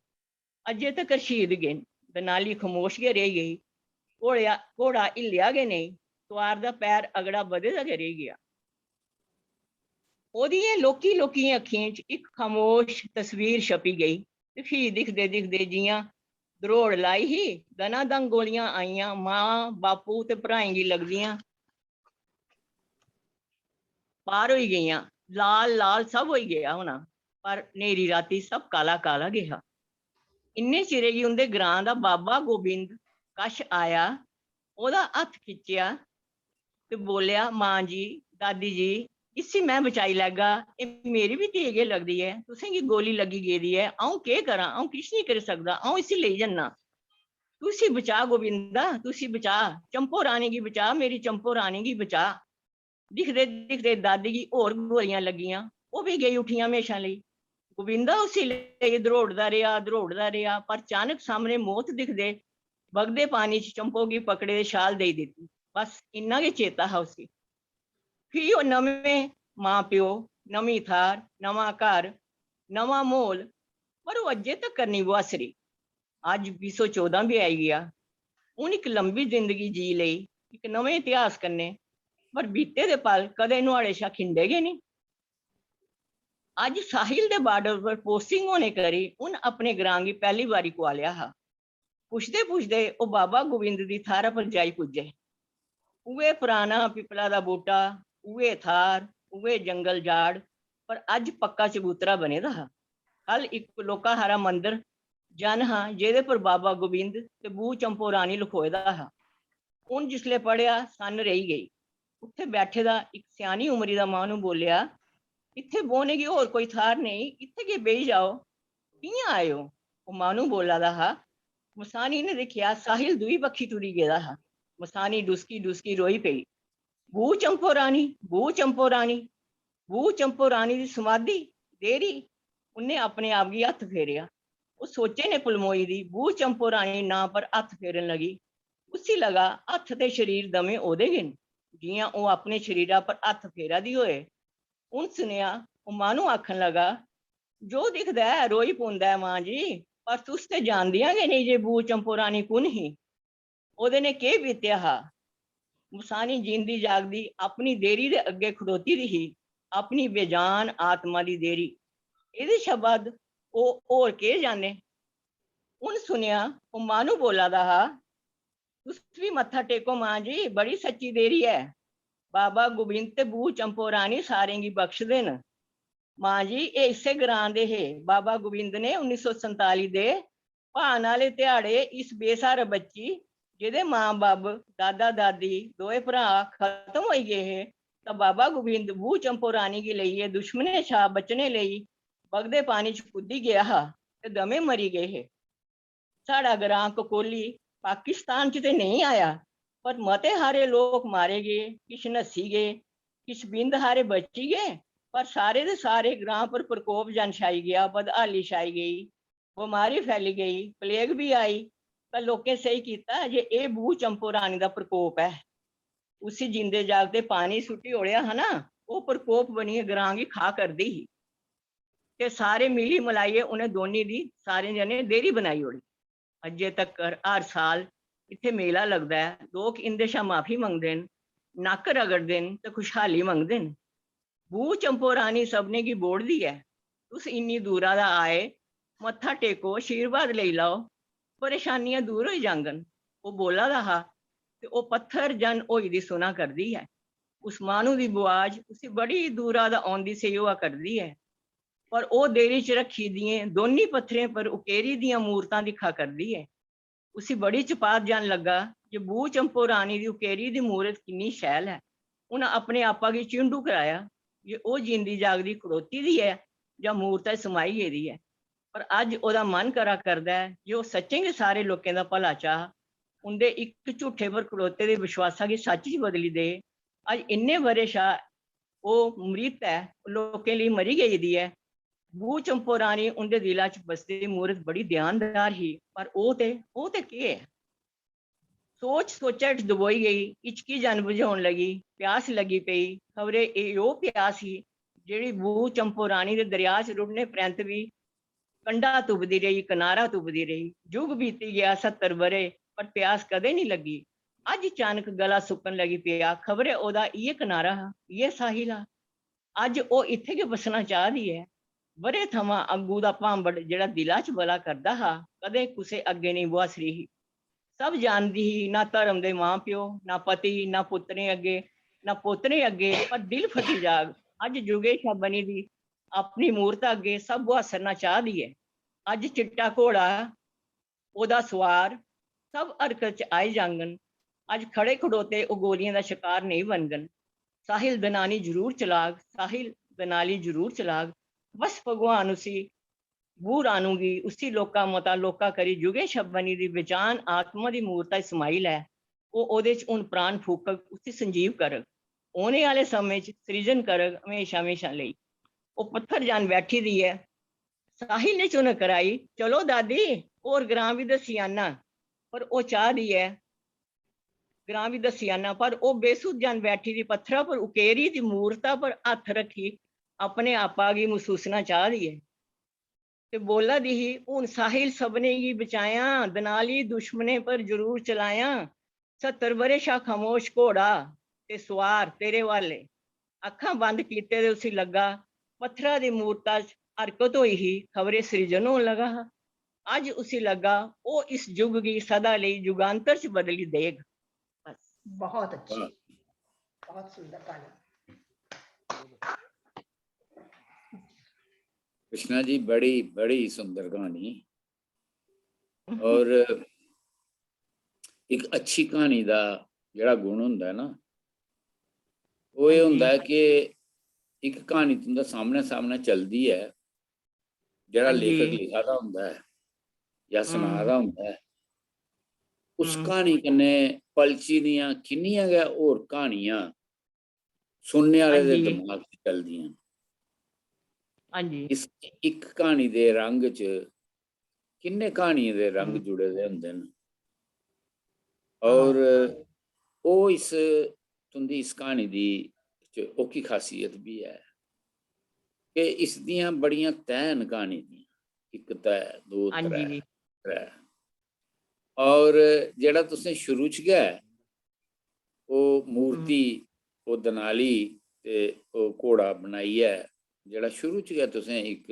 E: अजे तकर शहीद गए। दनाली खमोश गै रेही गेई। घोड़ा हिल्लेआ गै नेईं। सवार दा पैर अगड़ा बधे दा गै रेही गया। ओदियें लोकी लोकियें अखियें च इक खामोश तस्वीर छपी गई ते फ्ही दिखदे दिखदे जियां दरोड़ लाई ही, दनादन गोलियां आईयां, मां बापू ते भ्राएं गी लगदियां पार होई गेइयां। लाल लाल सब होई गया होना, पर नेरी राती सब काला काला गया। इन्ने चिरे गी उंदे ग्रां दा बाबा गोबिंद कश आया, ओदा हत्थ खिच्चेआ ते बोलिया, मां जी दादी जी इसी मैं बचाई लैगा, एह् मेरी भी धी गै लगदी है, तुसेंगी गोली लगी गेदी है, अऊं केह् करां, अऊं किश नहीं करी सकदा, अऊं इसी लेई जन्ना, तू इसी बचा गोबिंदा, तू इसी बचा, चंपो रानी गी बचा, मेरी चंपो रानी गी बचा। दिखदे दिखदे दादी गी होर गोलियां लगियां, ओह् भी गेई उठियां हमेशा लेई। गोबिंदा उसी लेई दरोड़दा रेहा, पर अचानक सामने मौत दिखदे बगदे पानी च चंपो गी पकड़े दे छाल देई दित्ती। बस इन्ना गै चेता हा उसी। फ्ही ओह् नमें मां प्यो, नमीं थार, नवां घर, नवां म्हौल, पर ओह् अज्जे तक्कर नहीं बुआसरी। अज 2014 भी आई गया। हून इक लंबी जिंदगी जी लेई इक नमें इतिहास कन्नै, पर बीते दे पल कदें नुहाड़े शा खिंडे गै नहीं। अज साहिल दे बार्डर पर पोस्टिंग होने करी उन अपने ग्रां गी पहली बारी कुआलेआ हा। पुछदे पुछदे ओह् बाबा गोबिंद दी थारा पर जाई पुज्जे। उ'ऐ पुराना पिपला दा बूह्टा, उ'ऐ थार, उ'ऐ जंगल जाड़, पर अज पक्का चबूतरा बने दा हा। कल इक लोका हारा मंदिर जन हा जेह्दे पर बाबा गोबिंद ते बू चंपो रानी लखोए दा हा। हून जिसले पढ़ेआ सन रेही गेई। उत्थे बैठे दा इक स्यानी उमरी दा माह्नू बोलेआ, इत्थे बौह्ने गी होर कोई थाह्र नेईं, इत्थे गै बेही जाओ। कि'यां आए ओ? ओह् माह्नू बोला दा हा। मसानी ने दिक्खेआ साहिल दूई बक्खी टुरी गेदा हा। मसानी डुसकी डुसकी रोई पेई, बू चंपो रानी, बू चंपो रानी, बू चंपो रानी दी समाधि देरी। उन्ने अपने आप गी हत्थ फेरेआ। वो सोचे ने पलमोई दी बू चंपो रानी नां पर हत्थ फेरन लगी। उसी लगा हत्थ ते शरीर दमें ओह्दे गै न, जियां ओह् अपने शरीरा पर हत्थ फेरा दी होए। उन सुनेआ ओह् माह्नू आखन लगा, जो दिखदा है रोई पौंदा है मां जी, पर तुस ते जानदियां गै नहीं जे बू चंपो रानी कुन ही, ओह्दे ने केह् बीतेआ हा। मुसानी जींदी जागदी अपनी देरी दे अग्गे खड़ोती दी ही, अपनी बेजान आत्मा दी देरी। एह्दे शा बद्ध ओह् होर केह् जाने। उन सुनेआ ओह् माह्नू बोला दा हा, तुस भी मत्था टेको मां जी, बड़ी सच्ची देरी है। बाबा गोबिंद ते बू चंपो रानी सारें गी बख्शदे न। मां जी एह् इस्से ग्रां दे हे। बाबा गोबिंद ने 1947 दे भान आह्ले ध्याड़े इस बेसहारा बच्ची जेह्दे मां बब्ब दादा दादी दोए भरा खत्म होई गए हे, तां बाबा गोबिंद बू चंपो रानी गी लेइयै दुश्मनें शा बचने लेई बगदे पानी च कूदी गया हा ते दमे मरी गए हे। साढ़ा ग्रां ककोली पाकिस्तान च ते नहीं आया, पर मते हारे लोग मारे गए, किश नस्सी गए, किश बिंद हारे बची गए, पर सारे दे सारे ग्रां पर प्रकोप जन छाई गया, बदहाली छाई गई, बमारी फैली गई, प्लेग भी आई। तां लोकें सही कीता जे एह् बू चंपो रानी दा प्रकोप है। उसी जिंदे जागते पानी सुट्टी ओड़ेआ हा ना, ओह् प्रकोप बनियै ग्रां गी खा करदी ही ते सारे मिली मलाइयै उ'नें दोनी दी सारे जने देरी बनाई ओड़ी। अजे तक हर साल इत्थे मेला लगदा है, लोग इंदे शा माफी मंगदे न, नक्क रगड़दे न ते खुशहाली मंगदे न। बू चंपो रानी सबने गी बोड़दी है, तुस इन्नी दूरा दा आए, मत्था टेको, आशीर्वाद लेई लाओ, परेशानियां दूर होई जाङन। ओह् बोला दा हा ते ओह् पत्थर जन होई दी सुना करदी है। उस माह्नू दी बुआज उसी बड़ी दूरा दा औंदी सेही होआ करदी है, पर ओह् देरी च रखी दियें दोनी पत्थरें पर उकेरी दियां मूरतां दिक्खा करदी है। उसी बड़ी चपात जन लग्गा जे बू चंपो रानी दी उकेरी दी मूरत किन्नी शैल है। उन्हें अपने आपा गी चिंडू कराया जे ओह् जींदी जागदी खड़ोती दी है जां मूरता च समाई गेदी है। पर अज ओह्दा मन करा करदा है जे ओह् सच्चें गै सारे लोकें दा भला चाह, उंदे इक झूठे पर खड़ोते दे विश्वासा गी सच च बदली दे। अज इन्ने बरे शा ओह् मृत है, लोकें लेई मरी गेदी है। बू चंपो रानी उंदे दिला च बसदी मूरत बड़ी ध्यानदार ही, पर ओह् ते केह् है? सोच सोचा च दबोई गई, हिचकी जन बुझाउण लगी, प्यास लगी पेई। खबरे एह् ओह् प्यास ही जेह्ड़ी बू चंपो रानी दे दरिया च रुड़ने परैंत भी कंढा तुपदी रही, किनारा तुपदी रही। जुग बीती गया 70 बरे, पर प्यास कदे नहीं लगी। अज अचानक गला सुक्कन लगी पेआ, खबरे ओह्दा इ'यै किनारा हा, इ'यै साहिल हा। अज ओह् इत्थे गै बसना चाहदी है। बरे थमां अग्गू दा भांबड़ जेह्ड़ा दिला च बला करदा हा, कदें कुसै अग्गे नहीं बुआसरी ही। सब जानदी ही, ना धर्म दे मां प्यो, ना पति, ना पुत्तरें अग्गे, ना पोतरे अग्गे, पर दिल फटी जाग अज जुगे शा बनी दी अपनी मूरत अग्गे सब बुआसरना चाहदी है। अज चिट्टा घोड़ा ओह्दा सवार सब हरकत च आई जाङन। अज खड़े खड़ोते ओह् गोलियां दा शिकार नहीं बनगन। साहिल दनानी जरूर चलाग, साहिल दनाली जरूर चलाग। बस भगवान उसी बू रानू गी उसी लोका मता लोका करी जुगे शा बनी दी बेजान आत्मा दी मूरता च समाई लै। ओह् ओह्दे च हुण प्राण फूकग, उसी संजीव करग, औने आह्ले समें च सृजन करग हमेशा हमेशा लेई। ओह् पत्थर जन बैठी दी है। साहिल ने चुनक कराई, चलो दादी होर ग्रां भी दस्सी आना। पर ओह् चाह दी है ग्रां भी दस्सी आना, पर ओह् बेसुध जन बैठी दी पत्थरा पर उकेरी दी मूरता पर हत्थ रखी अपने आपा गी महसूसना चाह दी है। ते बोला दी ही, हुण साहिल सबने गी बचाया, दनाली दुश्मने पर जरूर चलाया। 70 बरे शा खामोश घोड़ा ते सुआर तेरे वाले। अक्खां बंद कीते ते उसी लग्गा पत्थरा दी मूरता च हरकत होई ही, खबरे सृजन होन लगा हा। अज उसी लग्गा ओह् इस जुग गी सदा लेई जुगांतर च बदली देग। बस।
B: बहुत अच्छी,
A: वाह,
B: बहुत सुंदर कहानी।
A: कृष्णा जी बड़ी बड़ी सुंदर कहानी। और एक अच्छी कहानी दा जेड़ा गुण हुंदा है ना, वो ये हुंदा है कि एक कहानी तुंदा सामने सामने चलदी है, जेड़ा लेखक लिखा दा हुंदा है या सना दा हुंदा है, उस कहानी कन्नै पलची दियां किन्नियां गै होर कहानियां सुनने आह्ले दे दिमाग च चलदियां। इस एक कहानी दे रंग च किन्ने कहानियें दे रंग जुड़े दे हुंदे न। और ओह् इस तुंदी इस कहानी दी च ओह्की खासियत भी है कि इस दियां बड़ियां तैह् न कहानी दियां, इक तैह्, दो त्रै त्रै। और जेड़ा तुसें शुरू च गै ओह् मूर्ति, ओह् दनाली ते ओह् घोड़ा बनाइयै जेड़ा शुरू च गै तुसें इक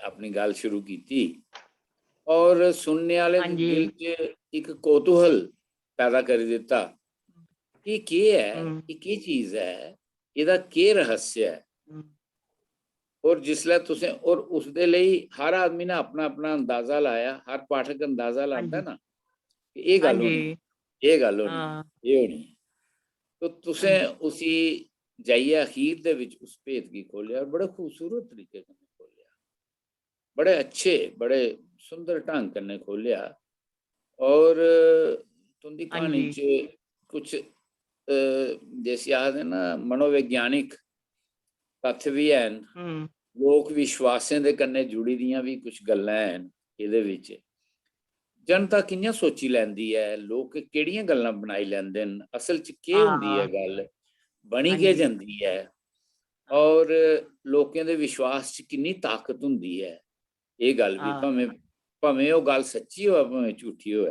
A: अपनी गल शुरू कीती, और सुनने आह्ले दे दिल च इक कौतूहल पैदा करी दित्ता कि केह् है, एह् केह् चीज है, एह्दा केह् रहस्य है। और जिसलै तुसें और उसदे लेई हर आदमी ने अपना अपना अंदाजा लाया, हर पाठक अंदाजा लांदा ना कि एह् गल्ल होनी, एह् गल्ल होनी, एह् होनी। तो तुसें उसी जाइयै अखीर दे विच उस भेद गी खोलेआ और बड़े खूबसूरत तरीके कन्नै खोलेआ, बड़े अच्छे बड़े सुंदर ढंग कन्नै खोलेआ। और तुंदी क्हानी च कुछ जैसे आखदे ना मनोवैज्ञानिक तत्थ भी हैन, लोक विश्वासें दे कन्नै जुड़ी दियां भी कुछ गल्लां हैन एह्दे विच। जनता कि'यां सोची लैंदी है, लोक केह्ड़ियां गल्लां बनाई लैंदे न, असल च केह् हुंदी है गल्ल, बनी केह् जंदी है, और लोकें दे विश्वास च किन्नी ताकत हुंदी है, एह् गल्ल भी भावें भावें वो गल सच्ची हो भावें झूठी हो,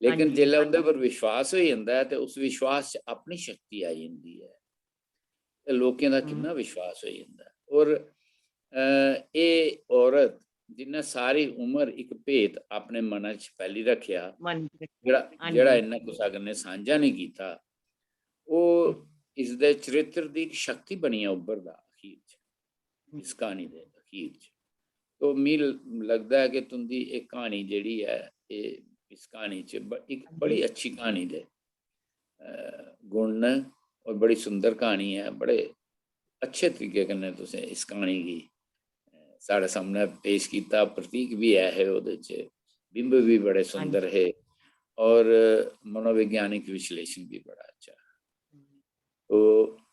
A: लेकिन
E: ਹਾਂਜੀ।
A: जिसले उनके पर विश्वास हो जाता है तो उस विश्वास च अपनी शक्ति आ जाती है, ते लोकें दा किन्ना विश्वास हो जाता है। और ये औरत जिन्हें सारी उम्र एक भेत अपने मन च पैली रखिया,
E: ਮਨ ਚ
A: ਜਿਹੜਾ
E: ਹਾਂਜੀ।
A: ਜਿਹੜਾ ਇਹਨਾਂ ਕੁਸਾ ਨੇ ਸਾਂਝਾ ਨਹੀਂ ਕੀਤਾ, ਉਹ ਇਸ ਦੇ ਚਰਿੱਤਰ ਦੀ ਇੱਕ ਸ਼ਕਤੀ ਬਣੀ ਆ ਉੱਭਰਦਾ ਅਖੀਰ ਚ, ਇਸ ਕਹਾਣੀ ਦੇ ਅਖੀਰ ਚ। तो ਮੈਨੂੰ लगता है कि तुंदी एक कहानी ਜਿਹੜੀ है ये इस कहानी च एक बड़ी अच्छी कहानी दे गुण ने और बड़ी सुंदर कहानी है, बड़े अच्छे तरीके कन्नै तुसें इस कहानी गी साढ़े सामने पेश किया। प्रतीक भी है ਉਹਦੇ ਚ, बिंब भी बड़े सुंदर है और मनोवैज्ञानिक विश्लेषण भी बड़ा अच्छा। तो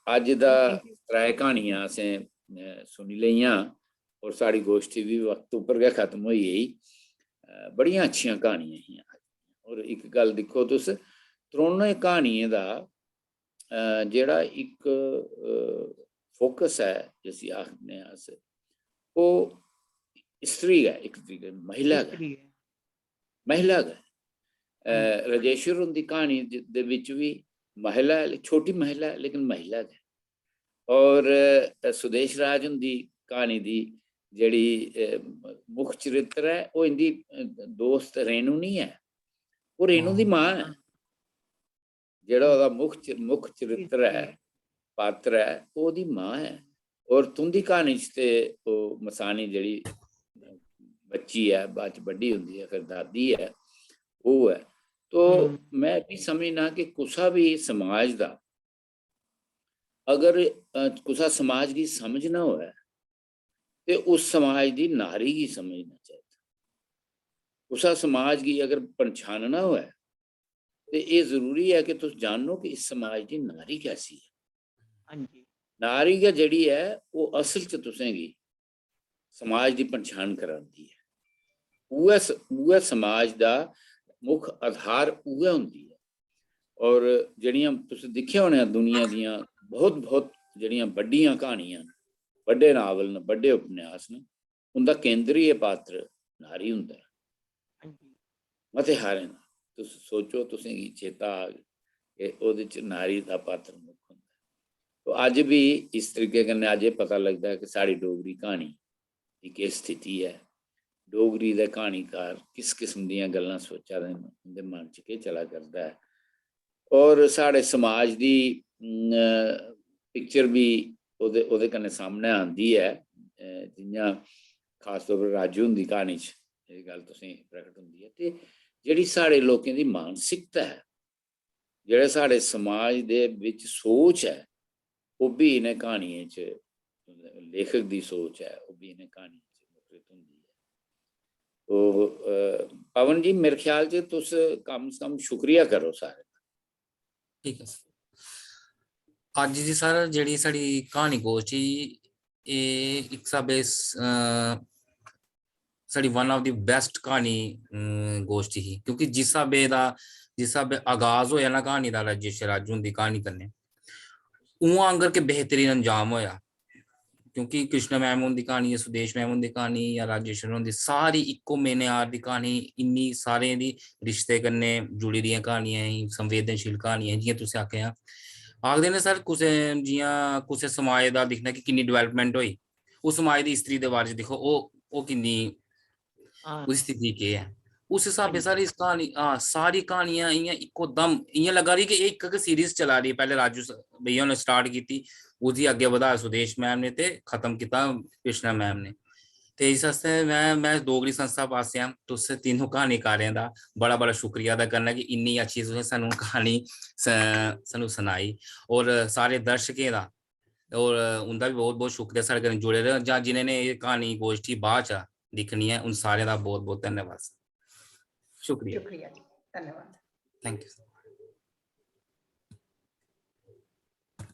A: अज दा त्रै कहानियां असें सुनी लईयां और साड़ी गोष्ठी भी वक्त उपर गै खत्म होई गई। बड़ियां अच्छियां कहानियां हियां। और एक गल दिक्खो तुस, त्रोने कहानियें दा जेड़ा एक फोकस है जिसी आखने अस, वो स्त्री है, एक तरीके महिला है, महिला है। राजेश्वर उनकी कहानी दे विच भी महिला है, छोटी महिला है लेकिन महिला है। और सुदेश राज उनकी कहानी दी जेड़ी मुख चरित्र है वो इनकी दोस्त रेणु नहीं है, वो रेणु की मां है। जेड़ा ओदा मुख चरित्र है, पात्र है, वो ओदी मां है। और तुंदी कहानी च ते वो मसानी जेड़ी बच्ची है, बाद च बड्डी हुंदी है, फिर दादी है, वो है। तो मैं भी समझना कि कुसा भी समाज दा अगर कुसा समाज की समझ ना होए ते उस समाज की नारी की समझना चाहिए। कुसा समाज की अगर पहचानना होए तो ये जरूरी है कि तुम जानो कि इस समाज की नारी कैसी है। नारी का जड़ी है वो असल च तुसेंगी समाज की पहचान कराती है। उह समाज का मुख आधार उह होंदी है। और जड़ियां तुसीं दिखिया होने दुनिया दियां बहुत बहुत जड़ियां वड्डियां कहानियां, बड़े नावल ने, बड़े उपन्यास ने, उनका केंद्रीय पात्र नारी हुंदा है। मते हारे ना तुस सोचो, तुसेंगी चेता आ कि ओहदे च नारी का पात्र मुख हुंदा है। तो अज भी इस तरीके कन्नै अज पता लगता है कि साड़ी डोगरी कहानी की किस स्थिति है, डोगरी दे कहानीकार किस किस्म दीयां गल्लां सोचा दे न, उनदे मन च केह् चला करदा है। और साढ़े समाज की पिक्चर भी ओहदे कन्नै सामने आंदी है। जियां खास तौर पर राजू हुंदी कहानी च ये गल तुसें प्रगट हुंदी है। ते जेह्ड़ी साढ़े लोकें दी मानसिकता है, जेह्ड़ा साढ़े समाज दे विच सोच है, वो भी इन्हें कहानियें च, लेखक दी सोच है वो भी इन्हें कहानियें च मुखरित हुंदी है। तो पवन जी मेरे ख्याल च तुस कम से कम शुक्रिया करो सारे।
D: ठीक है सर। अज जी सर जेड़ी साड़ी कहानी गोष्ठी एक स्हाबै sari one of the best कहानी गोष्ठी ही, क्योंकि जिस स्हाबै आगाज होया ना कहानी दा राजेश राजू दी कहानी कन्नै, उआं आंगर के बेहतरीन अंजाम होया। क्योंकि कृष्णा मैम उनकी कहानी, सुदेश मैम उनकी कहानी या राजेश्वर उनकी सारी इक्को मेनेआर दी कहानी, इन्नी सारे दी रिश्ते कन्नै जुड़ी दियां कहानियां ही, संवेदनशील कहानियां जियां तुसें आखेआ। आखदे ने सर कुसै जियां कुसै समाज दा दिखना कि किन्नी डेवलपमेंट होई, उस समाज दी स्त्री दे बारे च दिक्खो ओ किन्नी उसदी स्थिति केह् है। उस हिसाब से सारी इस कहानी सारी कहानियां इयां इक्को दम इयां लगा रही कि एक सीरीज चला रही। पहले राजू भैया ने स्टार्ट की, उसदी अगे बधाया सुदेश मैम ने ते खत्म किया कृष्णा मैम ने। ते इस आस्तै मैं डोगरी संस्था पासेआ तुस तीनों कहानीकारें दा बड़ा बड़ा शुक्रिया अदा करना कि इन्नी अच्छी तुसें सानू कहानी सानू सनाई। और सारे दर्शकें दा और उनका भी बहुत बहुत शुक्रिया साढ़े कन्नै जुड़े रहे, जां जिन्हें ने ये कहानी गोष्ठी बाद च दिखनी है, उन सारे का बहुत बहुत धन्यवाद। शुक्रिया
B: जी, धन्यवाद।
D: Thank you.